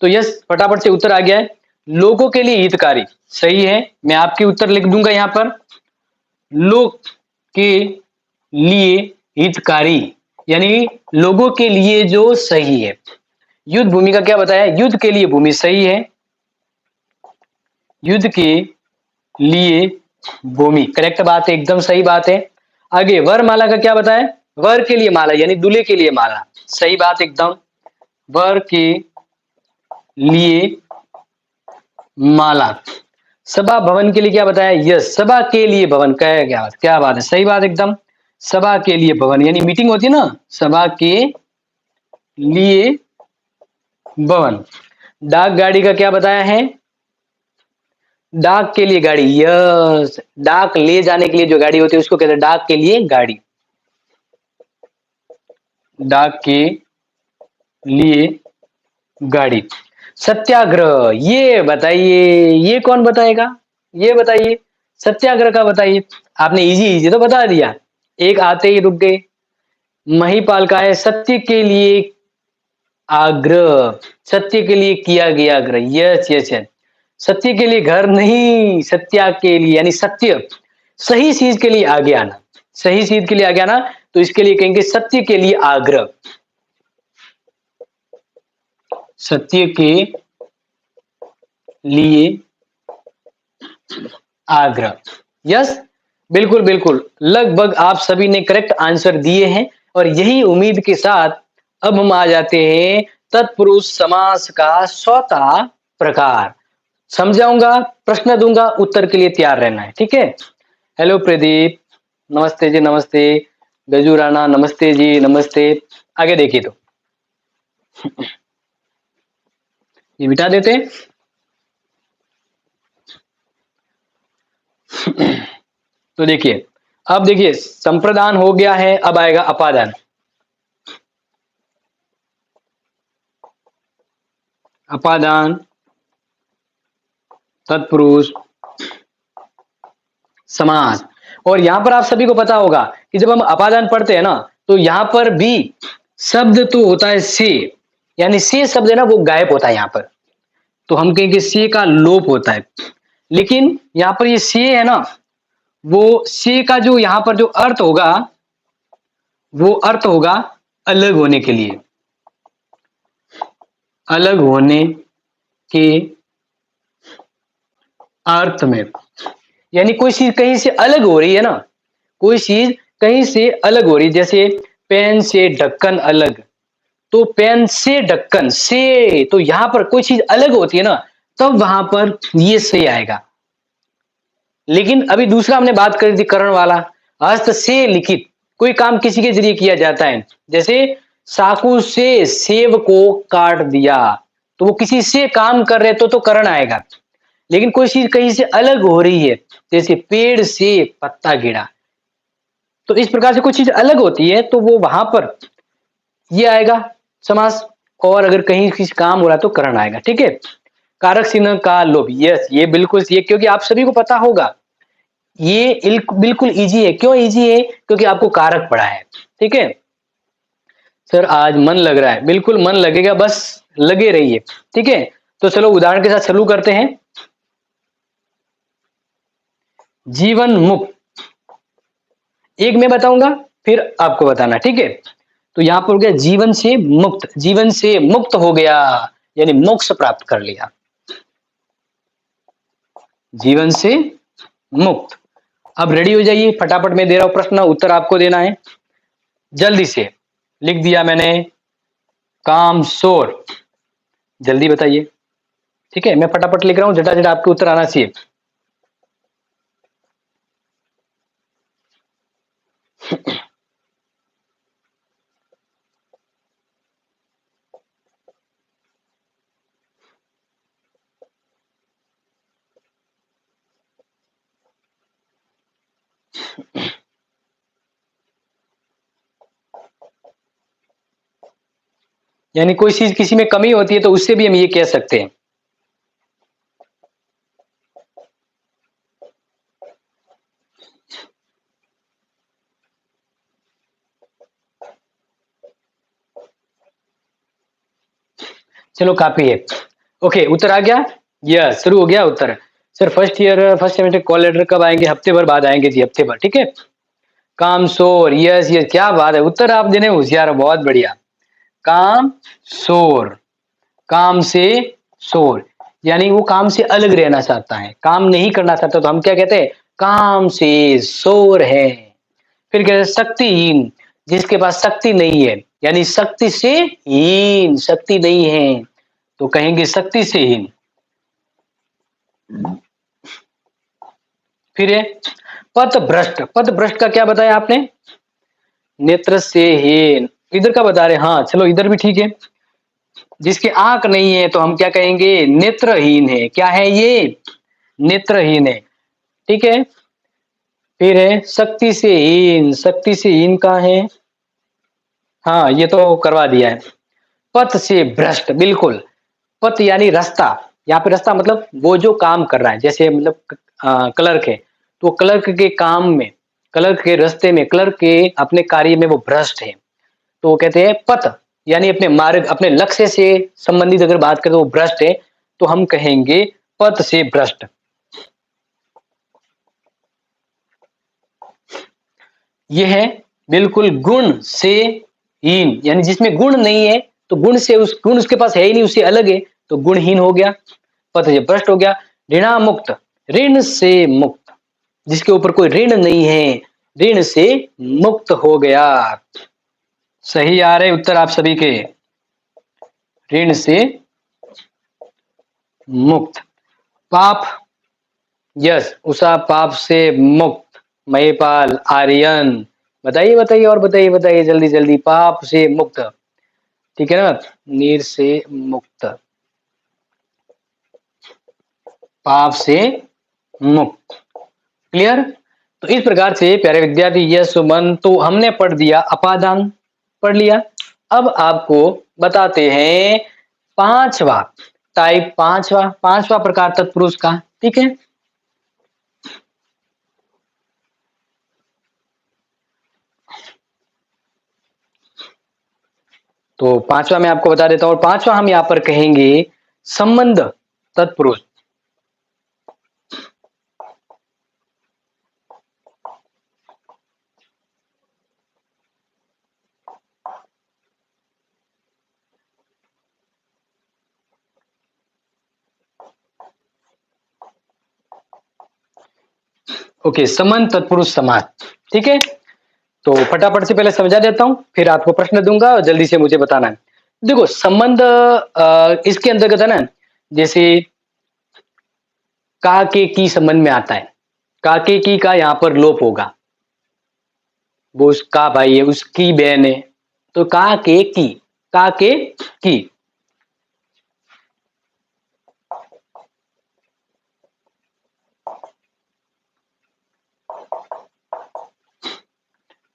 तो यस, फटाफट से उत्तर आ गया है। लोगों के लिए हितकारी, सही है। मैं आपके उत्तर लिख दूंगा यहाँ पर, लोग के लिए हितकारी, यानी लोगों के लिए जो सही है। युद्ध भूमि का क्या बताया, युद्ध के लिए भूमि, सही है। युद्ध के लिए भूमि, करेक्ट बात है, एकदम सही बात है। आगे वरमाला का क्या बताया, वर के लिए माला, यानी दूल्हे के लिए माला, सही बात एकदम। वर के लिए माला। सभा भवन के लिए क्या बताया, यस, सभा के लिए भवन, क्या बात है, सही बात एकदम। सभा के लिए भवन, यानी मीटिंग होती है ना, सभा के लिए भवन। डाक गाड़ी का क्या बताया है, डाक के लिए गाड़ी, यस, डाक ले जाने के लिए जो गाड़ी होती है उसको कहते हैं डाक के लिए गाड़ी। डाक के लिए गाड़ी। सत्याग्रह, ये बताइए, ये कौन बताएगा, ये बताइए, सत्याग्रह का बताइए। आपने इजी इजी तो बता दिया, एक आते ही रुक गए। महिपाल का है सत्य के लिए आग्रह, सत्य के लिए किया गया आग्रह, यस यस यस। सत्य के लिए घर नहीं, सत्या के लिए, यानी सत्य, सही चीज के लिए आगे आना, सही चीज के लिए आगे आना। तो इसके लिए कहेंगे सत्य के लिए आग्रह, सत्य के लिए आग्रह। यस, बिल्कुल बिल्कुल, लगभग आप सभी ने करेक्ट आंसर दिए हैं। और यही उम्मीद के साथ अब हम आ जाते हैं तत्पुरुष समास का चौथा प्रकार। समझाऊंगा, प्रश्न दूंगा, उत्तर के लिए तैयार रहना है, ठीक है। हेलो प्रदीप, नमस्ते जी, नमस्ते। गजू राणा, नमस्ते जी, नमस्ते। आगे देखिए, तो ये मिटा देते हैं। तो देखिए, अब देखिए, संप्रदान हो गया है, अब आएगा अपादान। अपादान तत्पुरुष समास। और यहाँ पर आप सभी को पता होगा कि जब हम अपादान पढ़ते हैं ना, तो यहाँ पर भी शब्द तो होता है से, यानी से शब्द है ना वो गायब होता है यहाँ पर, तो हम कहेंगे से का लोप होता है। लेकिन यहाँ पर ये से है ना, वो से का जो यहाँ पर जो अर्थ होगा, वो अर्थ होगा अलग होने के लिए, अलग होने के अर्थ में। यानी कोई चीज कहीं से अलग हो रही है ना, कोई चीज कहीं से अलग हो रही है, जैसे पेन से ढक्कन अलग, तो पेन से ढक्कन से, तो यहां पर कोई चीज अलग होती है ना, तब वहां पर ये से आएगा। लेकिन अभी दूसरा हमने बात करी थी करण वाला, हस्त से लिखित, कोई काम किसी के जरिए किया जाता है, जैसे चाकू से सेब को काट दिया, तो वो किसी से काम कर रहे तो करण आएगा। लेकिन कोई चीज कहीं से अलग हो रही है, जैसे पेड़ से पत्ता गिरा, तो इस प्रकार से कोई चीज अलग होती है तो वो वहां पर ये आएगा समास। और अगर कहीं किसी काम हो रहा है तो करण आएगा, ठीक है। कारक चिन्ह का लोभ, यस ये बिल्कुल ये, क्योंकि आप सभी को पता होगा ये बिल्कुल इजी है। क्यों इजी है? क्योंकि आपको कारक पढ़ा है, ठीक है। सर आज मन लग रहा है, बिल्कुल मन लगेगा, बस लगे रहिए, ठीक है। तो चलो उदाहरण के साथ शुरू करते हैं। जीवन मुक्त, एक मैं बताऊंगा फिर आपको बताना, ठीक है। तो यहां पर हो गया जीवन से मुक्त, जीवन से मुक्त हो गया, यानी मोक्ष प्राप्त कर लिया, जीवन से मुक्त। अब रेडी हो जाइए, फटाफट मैं दे रहा हूं प्रश्न, उत्तर आपको देना है जल्दी से। लिख दिया मैंने कामशोर, जल्दी बताइए, ठीक है। मैं फटाफट लिख रहा हूं, झटाझट आपके उत्तर आना चाहिए। यानी कोई चीज किसी में कमी होती है तो उससे भी हम ये कह सकते हैं। चलो काफी है, ओके उत्तर आ गया, यस शुरू हो गया उत्तर। Sir first year first semester call letter कब आएंगे? हफ्ते भर बाद आएंगे जी, हफ्ते भर, ठीक है। कामशोर, यस यस क्या बात है, उत्तर आप देने होशियार हो, बहुत बढ़िया। काम शोर, काम से शोर, यानी वो काम से अलग रहना चाहता है, काम नहीं करना चाहता, तो हम क्या कहते हैं? काम से शोर है। फिर कहते हैं शक्तिहीन, जिसके पास शक्ति नहीं है, यानी शक्ति से हीन, शक्ति नहीं है तो कहेंगे शक्ति से हीन। फिर है पथ भ्रष्ट, पथ भ्रष्ट का क्या बताया आपने? नेत्र से हीन, इधर का बता रहे, हाँ चलो इधर भी ठीक है। जिसके आंख नहीं है तो हम क्या कहेंगे? नेत्रहीन है। क्या है ये? नेत्रहीन है, ठीक है। फिर है शक्ति से हीन, शक्ति से हीन कहाँ है? हाँ ये तो करवा दिया है। पथ से भ्रष्ट, बिल्कुल, पथ यानी रास्ता, यहाँ पे रास्ता मतलब वो जो काम कर रहा है, जैसे मतलब क्लर्क है तो क्लर्क के काम में, क्लर्क के रास्ते में, क्लर्क के अपने कार्य में वो भ्रष्ट है, तो वो कहते हैं पथ, यानी अपने मार्ग, अपने लक्ष्य से संबंधित अगर बात करें तो वो भ्रष्ट है, तो हम कहेंगे पथ से भ्रष्ट। यह है बिल्कुल गुण से हीन, यानी जिसमें गुण नहीं है, तो गुण से, उस गुण उसके पास है ही नहीं, उससे अलग है, तो गुणहीन हो गया, पथ से भ्रष्ट हो गया। ऋणा मुक्त, ऋण से मुक्त, जिसके ऊपर कोई ऋण नहीं है, ऋण से मुक्त हो गया। सही आ रहे उत्तर आप सभी के, ऋण से मुक्त। पाप, यस उषा पाप से मुक्त। महिपाल, आर्यन, बताइए बताइए और बताइए बताइए जल्दी जल्दी, पाप से मुक्त, ठीक है ना, नीर से मुक्त, पाप से मुक्त, क्लियर। तो इस प्रकार से प्यारे विद्यार्थी, यह सुमन तो हमने पढ़ दिया, अपादान पढ़ लिया। अब आपको बताते हैं पांचवा टाइप, पांचवा प्रकार तत्पुरुष का, ठीक है। तो पांचवा मैं आपको बता देता हूं, और पांचवा हम यहां पर कहेंगे संबंध तत्पुरुष। ओके, संबंध तत्पुरुष समास। ठीक है, तो फटाफट से पहले समझा देता हूं, फिर आपको प्रश्न दूंगा और जल्दी से मुझे बताना है। देखो संबंध इसके अंतर्गत है ना, जैसे का के की संबंध में आता है। का के की का यहाँ पर लोप होगा, वो उसका भाई है, उसकी बहन है, तो का के की, का के की।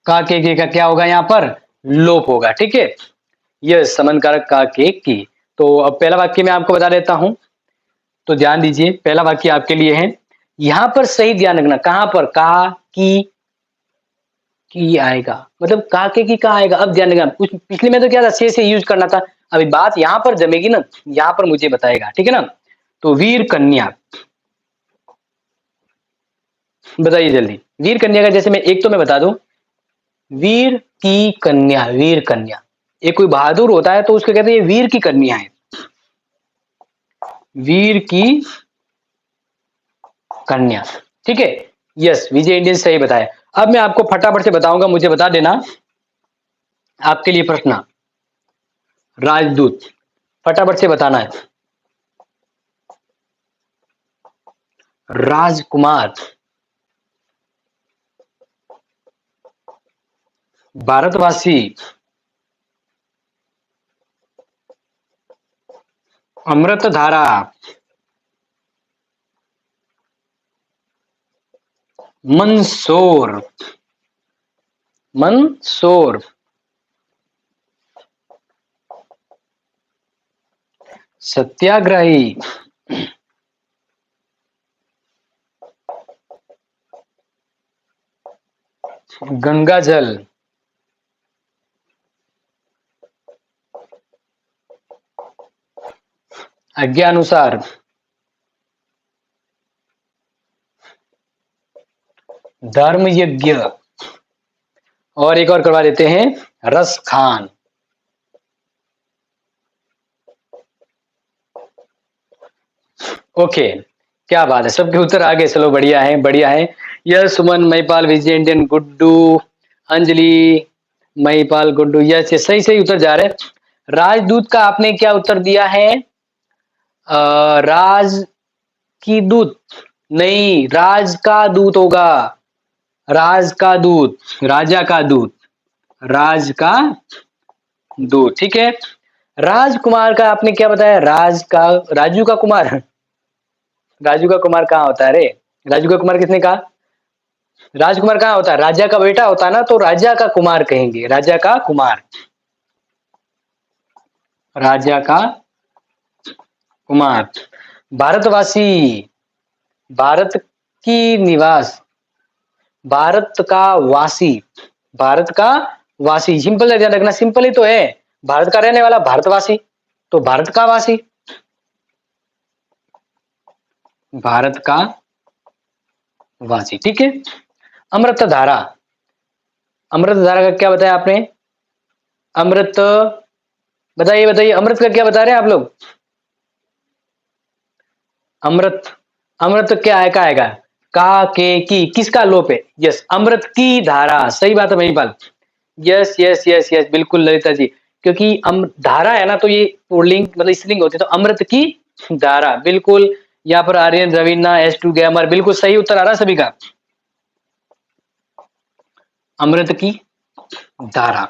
का के की का क्या होगा यहाँ पर, लोप होगा। ठीक है, यह संबंध कारक का के की। तो अब पहला वाक्य मैं आपको बता देता हूं, तो ध्यान दीजिए, पहला वाक्य आपके लिए है। यहां पर सही ध्यान रखना, कहां पर का की आएगा, मतलब का के की का आएगा। अब ध्यान रखना, कुछ पिछले में तो क्या था, से यूज करना था, अभी बात यहां पर जमेगी ना, यहां पर मुझे बताएगा। ठीक है ना, तो वीर कन्या, बताइए जल्दी, वीर कन्या का जैसे मैं एक तो मैं बता दूं, वीर की कन्या, वीर कन्या, एक कोई बहादुर होता है तो उसको कहते हैं वीर की कन्या है, वीर की कन्या। ठीक है, यस, विजय इंडियन सही बताया। अब मैं आपको फटाफट से बताऊंगा, मुझे बता देना। आपके लिए प्रश्न, राजदूत, फटाफट से बताना है। राजकुमार, भारतवासी, अमृतधारा, मंदसौर, मंदसौर, सत्याग्रही, गंगाजल, आज्ञानुसार, धर्म यज्ञ, और एक और करवा देते हैं, रस खान। ओके, क्या बात है, सबके उत्तर आ गए, चलो बढ़िया है, बढ़िया है। यह सुमन, महिपाल, विजय इंडियन, गुड्डू, अंजलि, महिपाल, गुड्डू, यस ये सही सही उत्तर जा रहे हैं। राजदूत का आपने क्या उत्तर दिया है, राज की दूत, नहीं, राज का दूत होगा, राज का दूत, राजा का दूत, राज का दूत। ठीक है, राजकुमार का आपने क्या बताया, राज का, राजू का कुमार, राजू का कुमार कहाँ होता है रे, राजू का कुमार किसने कहा, राजकुमार कहाँ होता है, राजा का बेटा होता है ना, तो राजा का कुमार कहेंगे, राजा का कुमार, राजा का कुमार। भारतवासी, भारत की निवास, भारत का वासी, भारत का वासी, सिंपल ध्यान रखना, सिंपल ही तो है, भारत का रहने वाला भारतवासी, तो भारत का वासी, भारत का वासी। ठीक है, अमृतधारा, अमृतधारा का क्या बताया आपने, अमृत, बताइए बताइए, अमृत का क्या बता रहे हैं आप लोग, अमृत, अमृत क्या है, का आएगा, का के की, किसका लोप है, यस, अमृत की धारा, सही बात है Mahipal, yes yes yes yes, बिल्कुल ललिता जी, क्योंकि धारा है ना, तो ये पुल्लिंग मतलब स्त्रीलिंग होती है, तो अमृत की धारा, बिल्कुल। यहाँ पर Aryan, Raveena, S two gamer, बिल्कुल सही उत्तर आ रहा है सभी का, अमृत की धारा।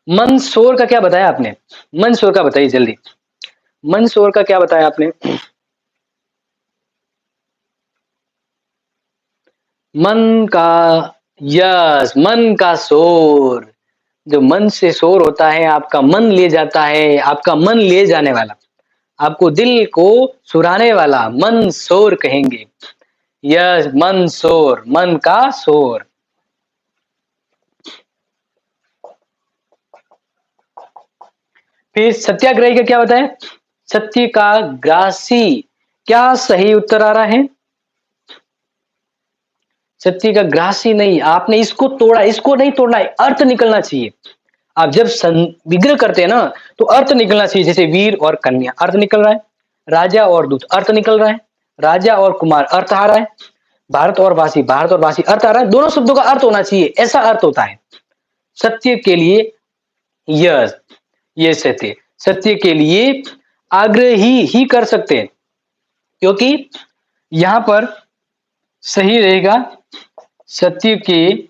मंदसौर का क्या बताया आपने, मंदसौर का बताइए जल्दी, मंदसौर का क्या बताया आपने, मन का, यस, मन का शोर, जो मन से शोर होता है, आपका मन ले जाता है, आपका मन ले जाने वाला, आपको दिल को सुराने वाला, मन शोर कहेंगे, यस, मन शोर, मन का शोर। फिर सत्याग्रही का क्या बताया? सत्य का ग्रासी। क्या सही उत्तर आ रहा है? सत्य का ग्रासी नहीं, आपने इसको तोड़ा, इसको नहीं तोड़ना है, अर्थ निकलना चाहिए। आप जब विग्रह करते हैं ना, तो अर्थ निकलना चाहिए। जैसे वीर और कन्या, अर्थ निकल रहा है। राजा और दूत, अर्थ निकल रहा है। राजा और कुमार, अर्थ आ रहा है। भारत और वासी, भारत और वासी, अर्थ आ रहा है। दोनों शब्दों का अर्थ होना चाहिए, ऐसा अर्थ होता है सत्य के लिए। यस, ये सत्य, सत्य के लिए आग्रही ही कर सकते हैं, क्योंकि यहां पर सही रहेगा सत्य के,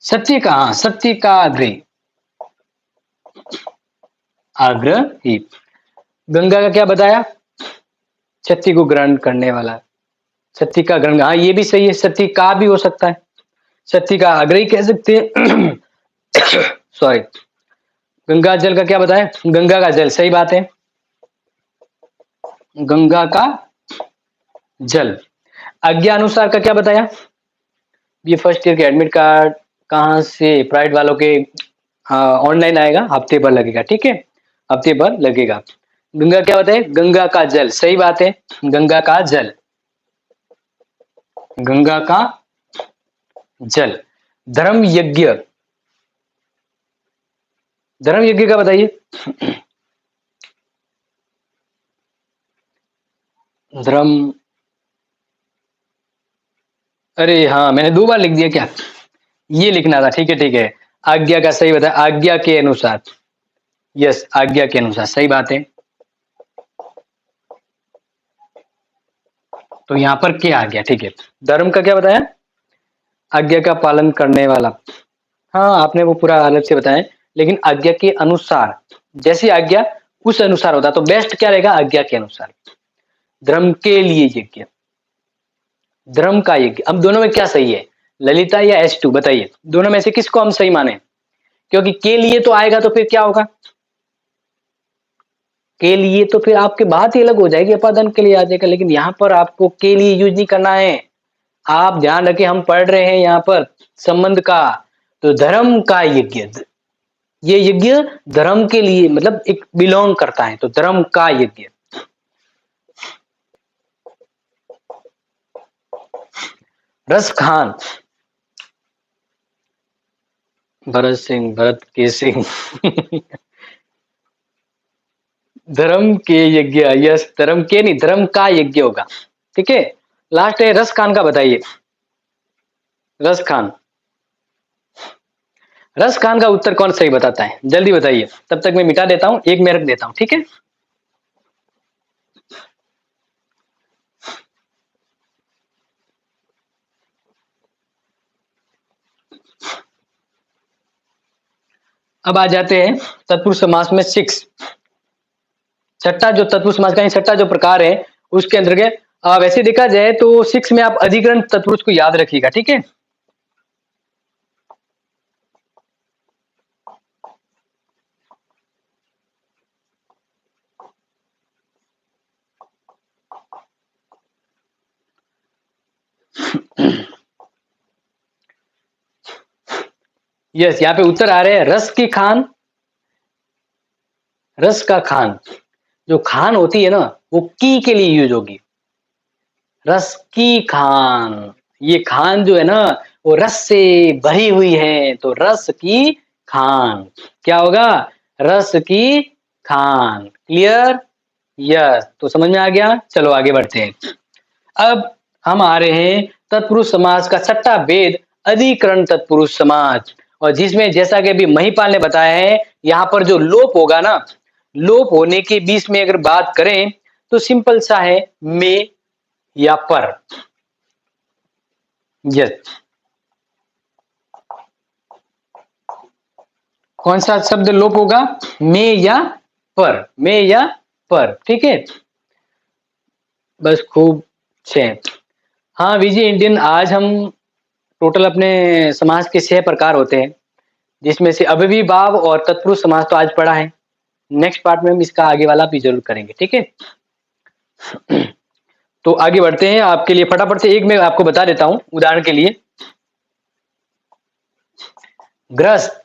सत्य का, हाँ, सत्य का आग्रही, आग्रही। गंगा का क्या बताया? सत्य को ग्रहण करने वाला, सत्य का ग्रहण, हाँ ये भी सही है, सत्य का भी हो सकता है, सत्य का आग्रही कह सकते हैं। सॉरी। गंगा जल का क्या बताया? गंगा का जल, सही बात है, गंगा का जल। आज्ञा अनुसार का क्या बताया? ये फर्स्ट ईयर के एडमिट कार्ड कहाँ से? प्राइवेट वालों के ऑनलाइन आएगा, हफ्ते भर लगेगा, ठीक है, हफ्ते भर लगेगा। गंगा क्या बताए? गंगा का जल, सही बात है, गंगा का जल, गंगा का जल। धर्म यज्ञ, धर्म यज्ञ का बताइए। धर्म, अरे हाँ, मैंने 2 बार लिख दिया क्या? ये लिखना था, ठीक है ठीक है। आज्ञा का सही बताया, आज्ञा के अनुसार। यस, आज्ञा के अनुसार, सही बात है। तो यहाँ पर क्या आ गया? ठीक है। धर्म का क्या बताया? आज्ञा का पालन करने वाला। हाँ, आपने वो पूरा अलग से बताया, लेकिन आज्ञा के अनुसार, जैसी आज्ञा उस अनुसार होता, तो बेस्ट क्या रहेगा? आज्ञा के अनुसार। धर्म के लिए यज्ञ, धर्म का यज्ञ। अब दोनों में क्या सही है, ललिता या S2? बताइए, दोनों में से किसको हम सही माने? क्योंकि के लिए तो आएगा तो फिर क्या होगा? के लिए तो फिर आपकी बात ही अलग हो जाएगी, अपादन के लिए आ जाएगा, लेकिन यहाँ पर आपको के लिए यूज नहीं करना है। आप ध्यान रखें, हम पढ़ रहे हैं यहाँ पर संबंध का, तो धर्म का यज्ञ, ये यज्ञ धर्म के लिए मतलब एक बिलोंग करता है, तो धर्म का यज्ञ। रस खान, भरत सिंह, भरत के सिंह। धर्म के यज्ञ, यस, धर्म के नहीं, धर्म का यज्ञ होगा, ठीक है। लास्ट है रस खान का, बताइए। रस खान, रस खान का उत्तर कौन सही बताता है? जल्दी बताइए, तब तक मैं मिटा देता हूं, 1 में रख देता हूं, ठीक है। अब आ जाते हैं तत्पुरुष समास में 6, छठा जो तत्पुरुष समास का छठा जो प्रकार है, उसके अंतर्गत वैसे देखा जाए तो 6 में आप अधिकरण तत्पुरुष को याद रखिएगा, ठीक है। यस, यहाँ पे उत्तर आ रहे हैं, रस की खान, रस का खान, जो खान होती है ना, वो की के लिए यूज होगी, रस की खान। ये खान जो है ना, वो रस से भरी हुई है, तो रस की खान क्या होगा? रस की खान। क्लियर? यस, तो समझ में आ गया। चलो आगे बढ़ते हैं। अब हम आ रहे हैं तत्पुरुष समास का छठा भेद, अधिकरण तत्पुरुष समास, और जिसमें जैसा कि अभी महिपाल ने बताया है, यहाँ पर जो लोप होगा ना, लोप होने के बीच में अगर बात करें तो सिंपल सा है, में या पर। यस, कौन सा शब्द लोप होगा? में या पर, में या पर, ठीक है। बस खूब छे। हाँ विजय इंडियन, आज हम टोटल अपने समाज के 6 प्रकार होते हैं, जिसमें से अव्ययीभाव और तत्पुरुष समास तो आज पढ़ा है। नेक्स्ट पार्ट में हम इसका आगे वाला भी जरूर करेंगे, ठीक है। तो आगे बढ़ते हैं, आपके लिए फटाफट से एक मैं आपको बता देता हूं, उदाहरण के लिए। ग्रस्त,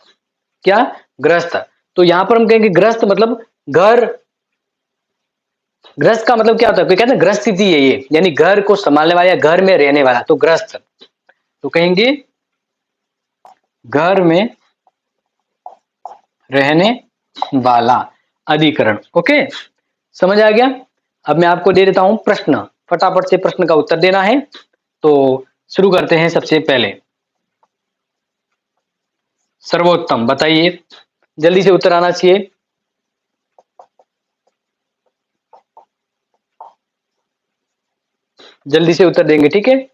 क्या? ग्रस्त, तो यहां पर हम कहेंगे ग्रस्त मतलब घर। ग्रस्त का मतलब क्या होता है, कोई कहते हैं ग्रस्त स्थिति है ये, यानी घर को संभालने वाला या घर में रहने वाला, तो ग्रस्त। तो कहेंगे घर में रहने वाला अधिकरण। ओके, समझ आ गया। अब मैं आपको दे देता हूं प्रश्न, फटाफट से प्रश्न का उत्तर देना है। तो शुरू करते हैं। सबसे पहले सर्वोत्तम बताइए, जल्दी से उत्तर आना चाहिए। जल्दी से उत्तर देंगे, ठीक है।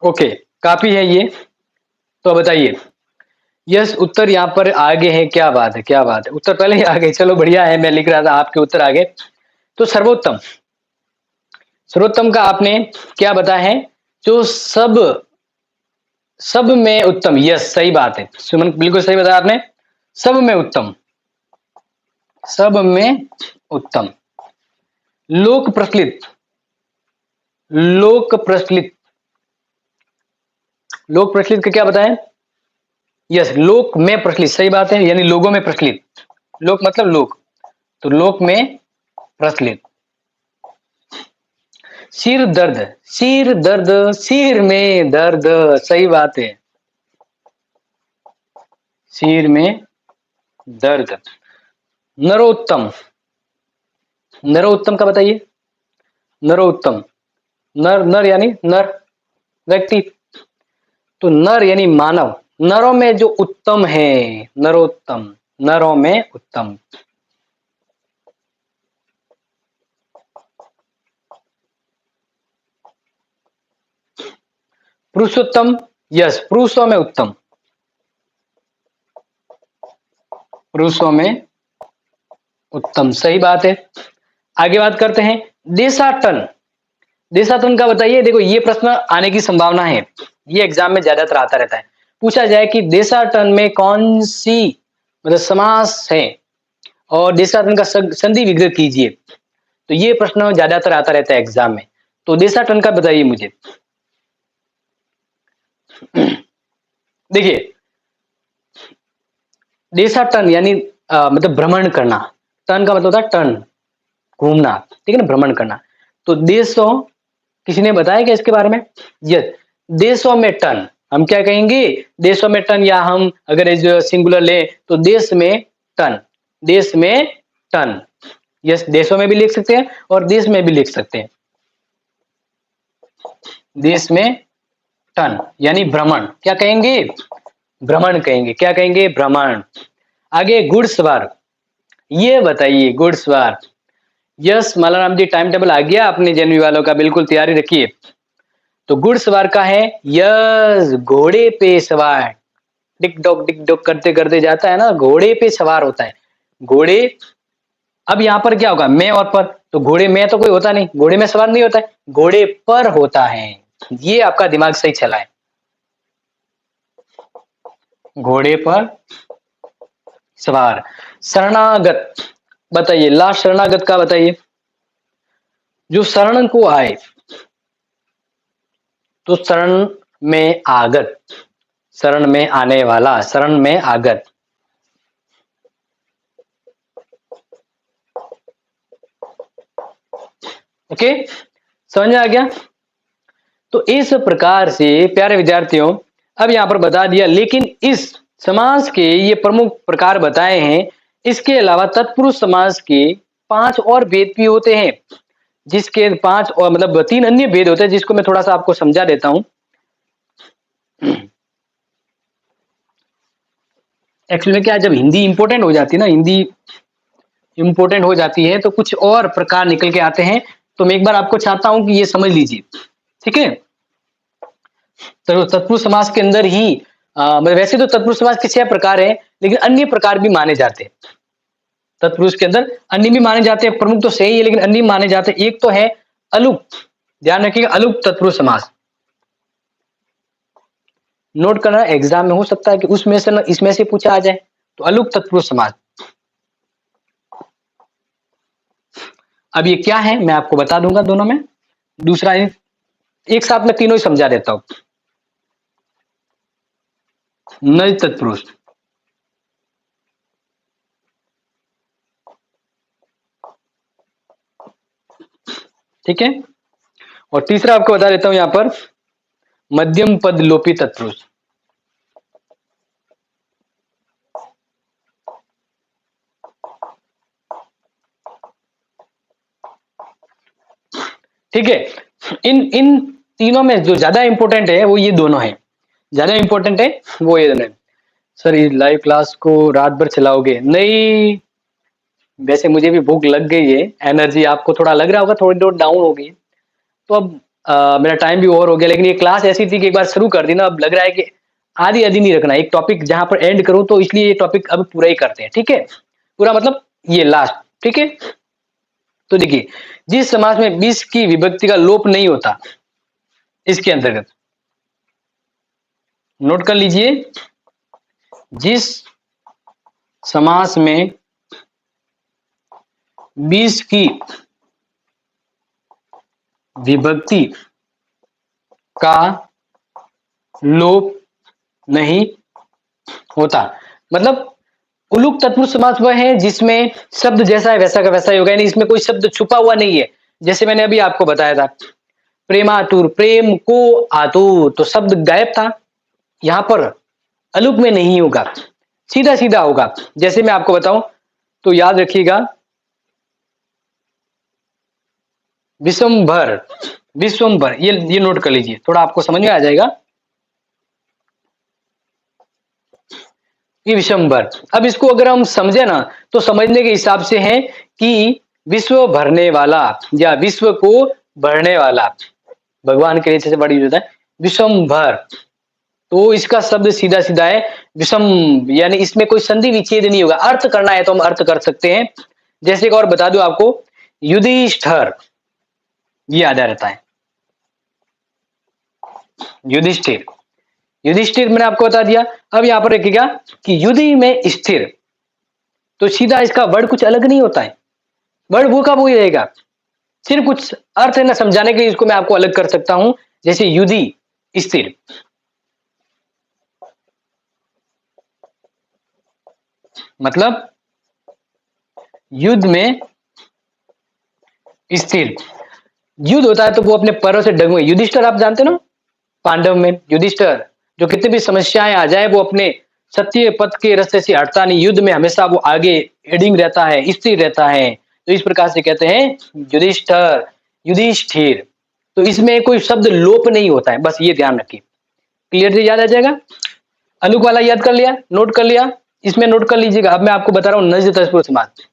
ओके, काफी है ये। तो बताइए, यस उत्तर यहाँ पर आगे है। क्या बात है, क्या बात है, उत्तर पहले ही आ गए। चलो बढ़िया है, मैं लिख रहा था आपके उत्तर आ गए। तो सर्वोत्तम, सर्वोत्तम का आपने क्या बताया है, जो सब सब में उत्तम। यस सही बात है सुमन, बिल्कुल सही बताया आपने। सब में उत्तम, सब में उत्तम। लोक प्रचलित, लोक प्रचलित, लोक प्रचलित का क्या बताएं। यस लोक में प्रचलित, सही बात है, यानी लोगों में प्रचलित। लोक मतलब लोक, तो लोक में प्रचलित। सिर दर्द, सिर दर्द, सिर में दर्द, सही बात है, सिर में दर्द। नरोत्तम, नरोत्तम का बताइए। नरोत्तम, नर, नर यानी नर व्यक्ति, तो नर यानी मानव, नरों में जो उत्तम है, नरोत्तम, नरों में उत्तम। पुरुषोत्तम, यस पुरुषों में उत्तम, पुरुषों में उत्तम, सही बात है। आगे बात करते हैं देशाटन, देशाटन का बताइए। देखो ये प्रश्न आने की संभावना है, ये एग्जाम में ज्यादातर आता रहता है। पूछा जाए कि देशाटन में कौन सी मतलब समास है, और देशाटन का संधि विग्रह कीजिए। तो ये प्रश्न ज्यादातर आता रहता है एग्जाम में। तो देशाटन का बताइए मुझे। देखिए देशाटन यानी मतलब भ्रमण करना। टन का मतलब होता है टर्न, घूमना, ठीक है ना, भ्रमण करना। तो देशों, किसी ने बताया क्या इसके बारे में। यस देशों में टन, हम क्या कहेंगे, देशों में टन, या हम अगर इस सिंगुलर ले तो देश में टन, देश में टन। यस देशों में भी लिख सकते हैं और देश में भी लिख सकते हैं। देश में टन यानी भ्रमण, क्या कहेंगे, भ्रमण कहेंगे, क्या कहेंगे, भ्रमण। आगे घुड़सवार, ये बताइए घुड़सवार। यस मालाराम जी टाइम टेबल आ गया अपने जनवी वालों का, बिल्कुल तैयारी रखिए। तो घुड़सवार का है यस घोड़े पे सवार, डिक डोक करते करते जाता है ना, घोड़े पे सवार होता है, घोड़े। अब यहाँ पर क्या होगा, मैं और पर, तो घोड़े में तो कोई होता नहीं, घोड़े में सवार नहीं होता है, घोड़े पर होता है। ये आपका दिमाग सही चला है, घोड़े पर सवार। शरणागत बताइए, लास्ट शरणागत का बताइए। जो शरण को आए, तो शरण में आगत, शरण में आने वाला, शरण में आगत। ओके समझ में आ गया। तो इस प्रकार से प्यारे विद्यार्थियों, अब यहां पर बता दिया, लेकिन इस समास के ये प्रमुख प्रकार बताए हैं। इसके अलावा तत्पुरुष समास के 5 और भेद भी होते हैं, जिसके 5 और मतलब 3 अन्य भेद होते हैं, जिसको मैं थोड़ा सा आपको समझा देता हूं। एक्चुअली क्या है, जब हिंदी इंपॉर्टेंट हो जाती है ना, हिंदी इंपॉर्टेंट हो जाती है तो कुछ और प्रकार निकल के आते हैं। तो मैं एक बार आपको चाहता हूं कि ये समझ लीजिए, ठीक है। तो तत्पुरुष समास के अंदर ही मतलब वैसे तो तत्पुरुष समास के 6 प्रकार है, लेकिन अन्य प्रकार भी माने जाते हैं। तत्पुरुष के अंदर अन्य भी माने जाते हैं, प्रमुख तो सही है लेकिन अन्य भी माने जाते हैं। एक तो है अलुप्त, ध्यान रखिएगा, अलुप्त तत्पुरुष समास। नोट करना, एग्जाम में हो सकता है कि उसमें से न इसमें से पूछा आ जाए। तो अलुप्त तत्पुरुष समास, अब ये क्या है मैं आपको बता दूंगा दोनों में। दूसरा एक साथ में तीनों ही समझा देता हूं। नज तत्पुरुष, ठीक है। और तीसरा आपको बता देता हूं यहां पर मध्यम पद लोपी तत्पुरुष। ठीक है। इन इन तीनों में जो ज्यादा इंपॉर्टेंट है वो ये दोनों है, ज्यादा इंपॉर्टेंट है वो ये दोनों है। सर इस लाइव क्लास को रात भर चलाओगे? नहीं, वैसे मुझे भी भूख लग गई है, एनर्जी आपको थोड़ा लग रहा होगा थोड़ी बहुत डाउन हो गई। तो अब मेरा टाइम भी ओवर हो गया, लेकिन ये क्लास ऐसी थी कि एक बार शुरू कर दी ना, अब लग रहा है कि आधी आधी नहीं रखना, एक टॉपिक जहां पर एंड करूं, तो इसलिए ये टॉपिक अब पूरा ही करते हैं, ठीक है। पूरा मतलब ये लास्ट, ठीक है। तो देखिए, जिस समास में 20 की विभक्ति का लोप नहीं होता, इसके अंतर्गत नोट कर लीजिए, जिस समास में 20 की विभक्ति का लोप नहीं होता, मतलब उलूक तत्पुरुष समास वह है जिसमें शब्द जैसा है वैसा का वैसा ही होगा, यानी इसमें कोई शब्द छुपा हुआ नहीं है। जैसे मैंने अभी आपको बताया था, प्रेमातुर, प्रेम को आतुर, तो शब्द गायब था, यहां पर अलुक में नहीं होगा, सीधा सीधा होगा। जैसे मैं आपको बताऊं तो याद रखिएगा, विश्वंभर, विश्वंभर, ये नोट कर लीजिए, थोड़ा आपको समझ में आ जाएगा। ये विश्वंभर, अब इसको अगर हम समझे ना तो समझने के हिसाब से है कि विश्व भरने वाला या विश्व को भरने वाला, भगवान के लिए बड़ी होता है विश्वंभर। तो इसका शब्द सीधा सीधा है विषम, यानी इसमें कोई संधि विच्छेद नहीं होगा। अर्थ करना है तो हम अर्थ कर सकते हैं। जैसे कि और बता दूं आपको, युधिष्ठिर, ये याद रहता है, युधिष्ठिर, युधिष्ठिर मैंने आपको बता दिया। अब यहां पर रखिएगा कि युधि में स्थिर, तो सीधा इसका वर्ड कुछ अलग नहीं होता है, वर्ड वो का वो ही रहेगा, सिर्फ कुछ अर्थ है ना समझाने के लिए इसको मैं आपको अलग कर सकता हूं। जैसे युधि स्थिर, मतलब युद्ध में स्थिर, युद्ध होता है तो वो अपने पैरों से डगे हुए। युधिष्ठिर आप जानते ना, पांडव में युधिष्ठिर, जो कितनी भी समस्याएं आ जाए वो अपने सत्य पथ के रास्ते से हटता नहीं, युद्ध में हमेशा वो आगे एडिंग रहता है, स्थिर रहता है। तो इस प्रकार से कहते हैं युधिष्ठिर, युधिष्ठिर। तो इसमें कोई शब्द लोप नहीं होता है, बस ये ध्यान रखिए। क्लियर से याद आ जाएगा। अलुक वाला याद कर लिया, नोट कर लिया, इसमें नोट कर लीजिएगा। अब मैं आपको बता रहा हूं नज्म तत्पुरुष समास।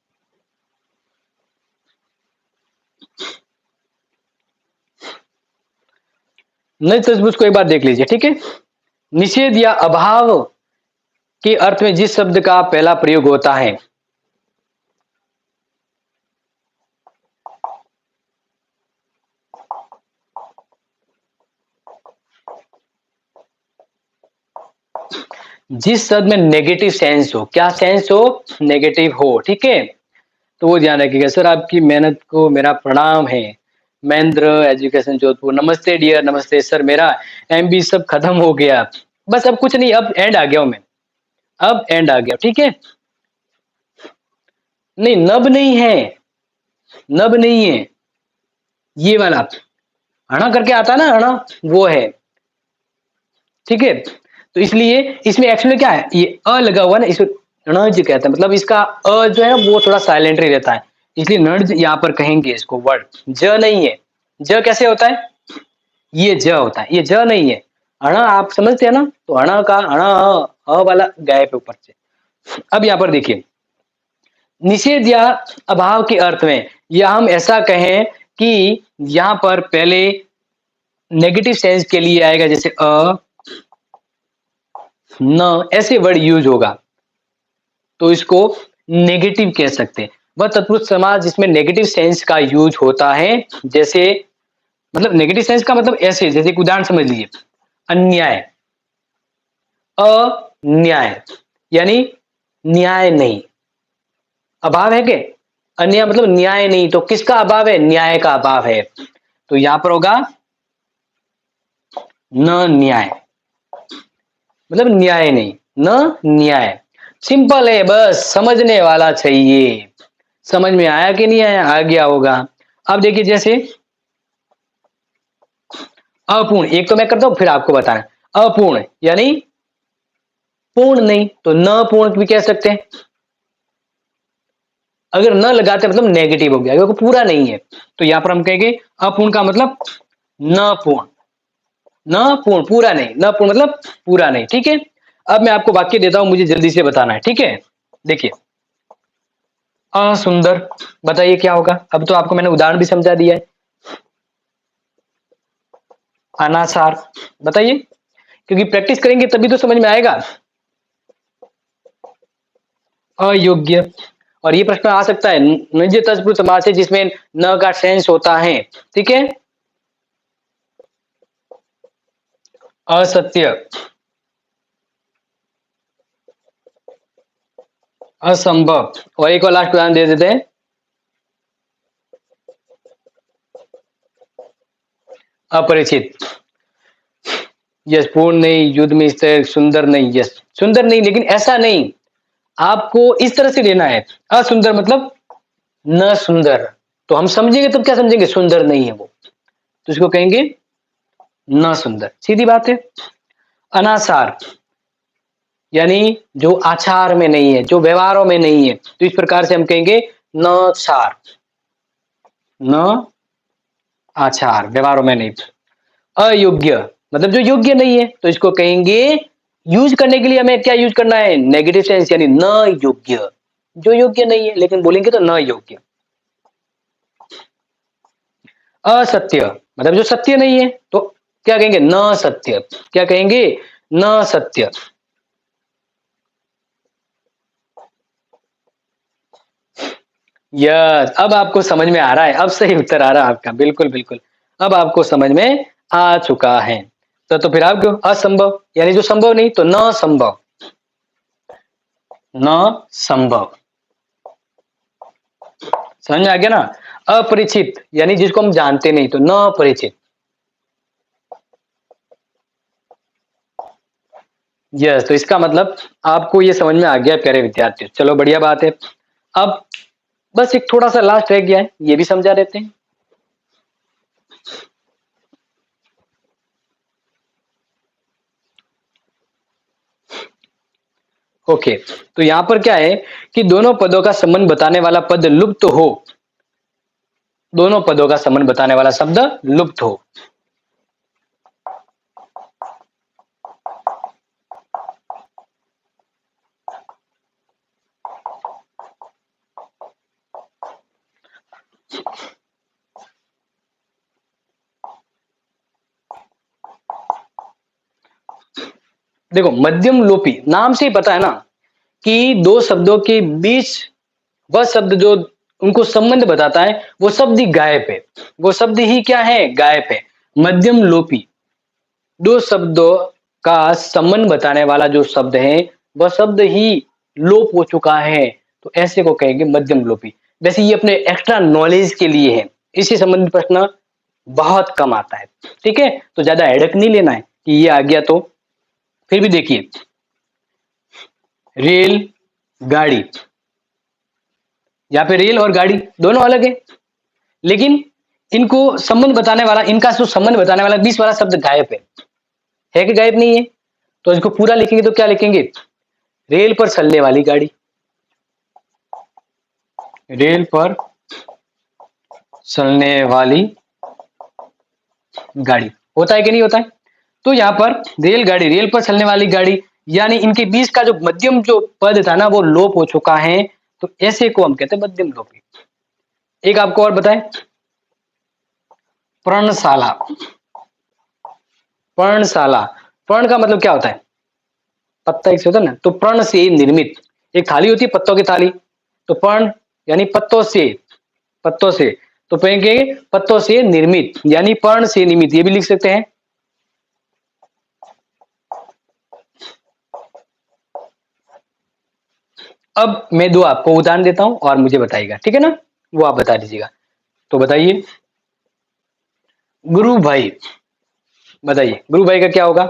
नज्म तत्पुरुष को एक बार देख लीजिए, ठीक है। निषेध या अभाव के अर्थ में जिस शब्द का पहला प्रयोग होता है, जिस शब्द में नेगेटिव सेंस हो, क्या सेंस हो, नेगेटिव हो, ठीक है। तो वो ध्यान रखिएगा। सर आपकी मेहनत को मेरा प्रणाम है, महेंद्र एजुकेशन जोधपुर। नमस्ते डियर, नमस्ते सर, मेरा एमबी सब खत्म हो गया, बस अब कुछ नहीं, अब एंड आ गया हूं मैं, अब एंड आ गया, ठीक है। नहीं नब नहीं है, नब नहीं है, ये वाला अणा करके आता ना, अणा वो है, ठीक है। तो इसलिए इसमें एक्चुअली क्या है, ये अ लगा हुआ ना, इसको नज कहते हैं, मतलब इसका अ जो है वो थोड़ा साइलेंटरी रहता है, इसलिए नज यहाँ पर कहेंगे इसको वर्ड। ज नहीं है, ज कैसे होता है, ये ज होता है, ये ज नहीं है। अणा आप समझते हैं ना, तो अणा का अणा अ वाला गायब है ऊपर से, अब यहाँ पर देखिए, निषेध या अभाव के अर्थ में, या हम ऐसा कहें कि यहाँ पर पहले नेगेटिव सेंस के लिए आएगा, जैसे न, ऐसे वर्ड यूज होगा, तो इसको नेगेटिव कह सकते हैं। वह तत्पुरुष समास जिसमें नेगेटिव सेंस का यूज होता है, जैसे मतलब नेगेटिव सेंस का मतलब ऐसे, जैसे एक उदाहरण समझ लीजिए, अन्याय, अन्याय यानी न्याय नहीं, अभाव है के, अन्याय मतलब न्याय नहीं, तो किसका अभाव है, न्याय का अभाव है, तो यहां पर होगा न न्याय, मतलब न्याय नहीं, न न्याय। सिंपल है, बस समझने वाला चाहिए। समझ में आया कि नहीं आया, आ गया होगा। अब देखिए, जैसे अपूर्ण, एक तो मैं करता हूं फिर आपको बताना, अपूर्ण यानी पूर्ण नहीं, तो न पूर्ण भी कह सकते हैं। अगर न लगाते मतलब नेगेटिव हो गया, क्योंकि पूरा नहीं है, तो यहां पर हम कहेंगे अपूर्ण का मतलब न पूर्ण, न पूर्ण पूरा नहीं, न पूर्ण मतलब पूरा नहीं, ठीक है। अब मैं आपको वाक्य देता हूं, मुझे जल्दी से बताना है, ठीक है। देखिए, असुंदर, बताइए क्या होगा। अब तो आपको मैंने उदाहरण भी समझा दिया है। अनासार, बताइए, क्योंकि प्रैक्टिस करेंगे तभी तो समझ में आएगा। अयोग्य, और ये प्रश्न आ सकता है, निज तत्पुरुष समास है जिसमें न का सेंस होता है, ठीक है। असत्य, असंभव, और एक और लास्ट उदाहरण दे देते हैं, अपरिचित। यस, पूर्ण नहीं, युद्ध में स्थिर, सुंदर नहीं, यस सुंदर नहीं, लेकिन ऐसा नहीं, आपको इस तरह से लेना है। असुंदर मतलब न सुंदर, तो हम समझेंगे तब क्या समझेंगे, सुंदर नहीं है वो, तो इसको कहेंगे न सुंदर, सीधी बात है। अनासार यानी जो आचार में नहीं है, जो व्यवहारों में नहीं है, तो इस प्रकार से हम कहेंगे न सार, न आचार, व्यवहारों में नहीं। अयोग्य मतलब जो योग्य नहीं है, तो इसको कहेंगे, यूज करने के लिए हमें क्या यूज करना है, नेगेटिव सेंस, यानी न योग्य, जो योग्य नहीं है, लेकिन बोलेंगे तो न योग्य। असत्य मतलब जो सत्य नहीं है, तो क्या कहेंगे, न सत्य, क्या कहेंगे, न सत्य। यस, अब आपको समझ में आ रहा है, अब सही उत्तर आ रहा है आपका, बिल्कुल बिल्कुल, अब आपको समझ में आ चुका है। तो फिर आप क्यों, असंभव यानी जो संभव नहीं, तो न संभव, न संभव, समझ में आ गया ना। अपरिचित यानी जिसको हम जानते नहीं, तो न परिचित। यस, तो इसका मतलब आपको ये समझ में आ गया प्यारे विद्यार्थी, चलो बढ़िया बात है। अब बस एक थोड़ा सा लास्ट रह गया है, ये भी समझा देते हैं। ओके, तो यहां पर क्या है कि दोनों पदों का संबंध बताने वाला पद लुप्त हो, दोनों पदों का संबंध बताने वाला शब्द लुप्त हो। देखो, मध्यम लोपी नाम से ही पता है ना कि दो शब्दों के बीच वह शब्द जो उनको संबंध बताता है, वो शब्द ही गायब है, वो शब्द ही क्या है, गायब है। मध्यम लोपी, दो शब्दों का संबंध बताने वाला जो शब्द है, वह शब्द ही लोप हो चुका है, तो ऐसे को कहेंगे मध्यम लोपी। वैसे ये अपने एक्स्ट्रा नॉलेज के लिए है, इससे संबंधित प्रश्न बहुत कम आता है, ठीक है, तो ज्यादा हेडक नहीं लेना है कि ये आ गया तो। फिर भी देखिए, रेल गाड़ी, यहाँ पे रेल और गाड़ी दोनों अलग है, लेकिन इनको संबंध बताने वाला, इनका जो संबंध बताने वाला बीच वाला शब्द गायब है कि गायब नहीं है, तो इसको पूरा लिखेंगे तो क्या लिखेंगे, रेल पर चलने वाली गाड़ी, रेल पर चलने वाली गाड़ी, होता है कि नहीं होता है। तो यहाँ पर रेलगाड़ी, रेल पर चलने वाली गाड़ी, यानी इनके बीच का जो मध्यम जो पद था ना वो लोप हो चुका है, तो ऐसे को हम कहते हैं मध्यम लोपी। एक आपको और बताएं, पर्णशाला। पर्णशाला, पर्ण का मतलब क्या होता है? पत्ता एक से होता है ना, तो पर्ण से निर्मित एक थाली होती है, पत्तों की थाली, तो पर्ण यानी पत्तों से, पत्तों से, तो कहेंगे पत्तों से निर्मित यानी पर्ण से निर्मित, ये भी लिख सकते हैं। अब मैं दो आपको उदाहरण देता हूं और मुझे बताइएगा, ठीक है ना, वो आप बता दीजिएगा। तो बताइए, गुरु भाई, बताइए गुरु भाई का क्या होगा?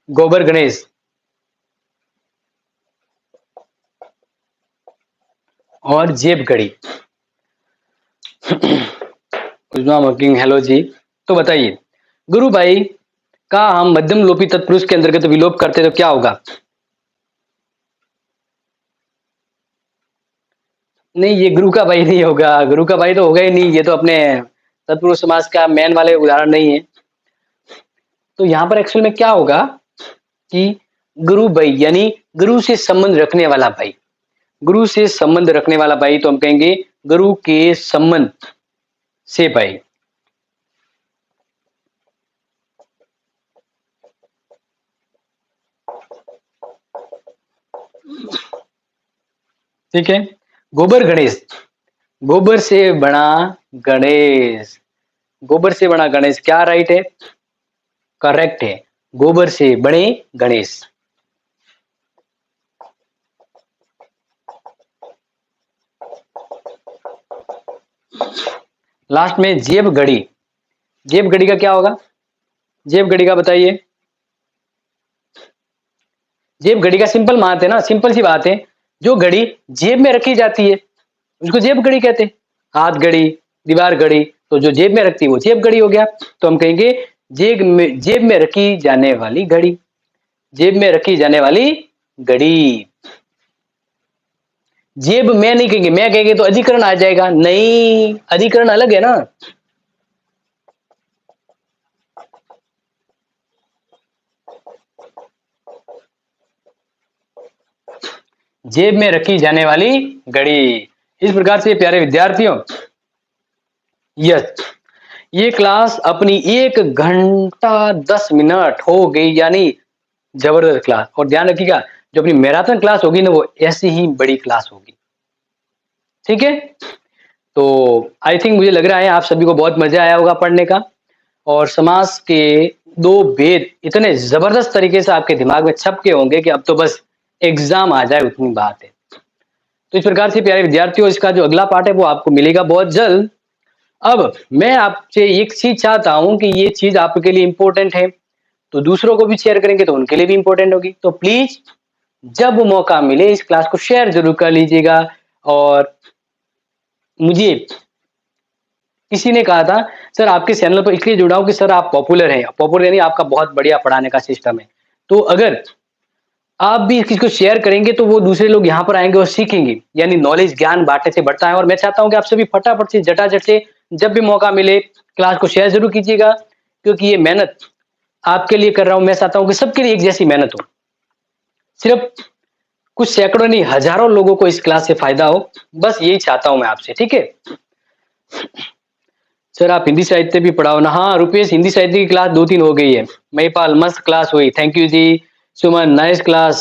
गोबर गणेश और जेब घड़ी। वर्किंग, हेलो जी। तो बताइए, गुरु भाई का हम मध्यम लोपी तत्पुरुष के अंतर्गत विलोप करते तो क्या होगा? नहीं, ये गुरु का भाई नहीं होगा, गुरु का भाई तो होगा ही नहीं, ये तो अपने तत्पुरुष समाज का मैन वाले उदाहरण नहीं है। तो यहाँ पर एक्चुअल में क्या होगा कि गुरु भाई यानी गुरु से संबंध रखने वाला भाई, गुरु से संबंध रखने वाला भाई, तो हम कहेंगे गुरु के संबंध से भाई। ठीक है, गोबर गणेश, गोबर से बना गणेश, गोबर से बना गणेश क्या राइट है? करेक्ट है, गोबर से बने गणेश। लास्ट में जेब घड़ी, जेब घड़ी का क्या होगा? जेब घड़ी का बताइए। जेब घड़ी का सिंपल बात है ना, सिंपल सी बात है, जो घड़ी जेब में रखी जाती है उसको जेब घड़ी कहते हैं, हाथ घड़ी, दीवार घड़ी, तो जो जेब में रखती है वो जेब घड़ी हो गया। तो हम कहेंगे जेब में रखी जाने वाली घड़ी, जेब में रखी जाने वाली घड़ी। जेब में नहीं कहेंगे, मैं कहेंगे तो अधिकरण आ जाएगा, नहीं अधिकरण अलग है ना। जेब में रखी जाने वाली घड़ी। इस प्रकार से प्यारे विद्यार्थियों, यस, ये क्लास अपनी 1 घंटा 10 मिनट हो गई, यानी जबरदस्त क्लास। और ध्यान रखिएगा, जो अपनी मैराथन क्लास होगी ना वो ऐसी ही बड़ी क्लास होगी, ठीक है। तो आई थिंक मुझे लग रहा है आप सभी को बहुत मजा आया होगा पढ़ने का, और समाज के दो भेद इतने जबरदस्त तरीके से आपके दिमाग में छप के होंगे कि अब तो बस एग्जाम आ जाए उतनी बात है। तो इस प्रकार से प्यारे विद्यार्थियों, इसका जो अगला पार्ट है वो आपको मिलेगा बहुत जल्द। अब मैं आपसे एक चीज चाहता हूं कि ये चीज आपके लिए इंपॉर्टेंट है, तो दूसरों को भी शेयर करेंगे तो उनके लिए भी इंपॉर्टेंट होगी, तो प्लीज जब मौका मिले इस क्लास को शेयर जरूर कर लीजिएगा। और मुझे किसी ने कहा था, सर आपके चैनल पर इसलिए जुड़ा हूं कि सर आप पॉपुलर हैं, पॉपुलर यानी आपका बहुत बढ़िया पढ़ाने का सिस्टम है, तो अगर आप भी किसी को शेयर करेंगे तो वो दूसरे लोग यहाँ पर आएंगे और सीखेंगे, यानी नॉलेज ज्ञान बांटने से बढ़ता है। और मैं चाहता हूं कि आप सभी फटाफट से झटाझट से जब भी मौका मिले क्लास को शेयर जरूर कीजिएगा, क्योंकि ये मेहनत आपके लिए कर रहा हूं, मैं चाहता हूं कि सबके लिए एक जैसी मेहनत हो, सिर्फ कुछ सैकड़ों नहीं हजारों लोगों को इस क्लास से फायदा हो, बस यही चाहता हूं मैं आपसे, ठीक है। सर आप हिंदी साहित्य भी पढ़ाओ ना? हाँ रुपेश, हिंदी साहित्य की क्लास 2-3 हो गई है। महिपाल मस्त क्लास हुई, thank you ji. Suman nice class,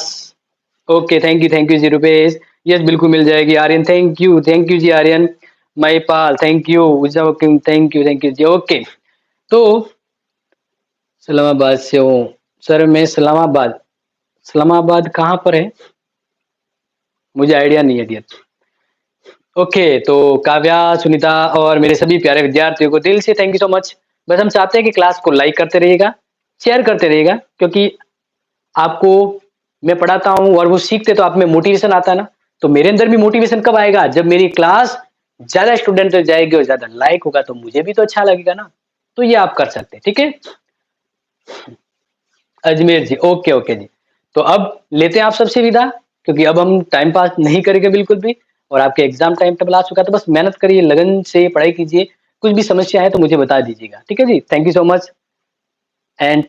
okay thank you ji Rupesh. Yes बिल्कुल मिल जाएगी। Aryan thank you ji Aryan. Mahipal thank you, thank you ji, okay. तो इस्लामाबाद से हूँ सर, मैं इस्लामाबाद, इस्लामाबाद कहाँ पर है मुझे आइडिया नहीं है डियर। ओके, तो काव्या, सुनीता और मेरे सभी प्यारे विद्यार्थियों को दिल से थैंक यू सो मच। बस हम चाहते हैं कि क्लास को लाइक करते रहिएगा, शेयर करते रहिएगा, क्योंकि आपको मैं पढ़ाता हूँ और वो सीखते तो आप में मोटिवेशन आता है ना। तो मेरे अंदर भी मोटिवेशन कब आएगा? जब मेरी क्लास ज्यादा स्टूडेंट तक जाएगी और ज्यादा लाइक होगा, तो मुझे भी तो अच्छा लगेगा ना। तो ये आप कर सकते हैं, ठीक है। अजमेर जी, ओके ओके जी। तो अब लेते हैं आप सबसे विदा, क्योंकि अब हम टाइम पास नहीं करेंगे बिल्कुल भी। और आपके एग्जाम टाइम टेबल आ चुका है, तो बस मेहनत करिए, लगन से पढ़ाई कीजिए। कुछ भी समस्या है तो मुझे बता दीजिएगा। ठीक है जी, thank you so much and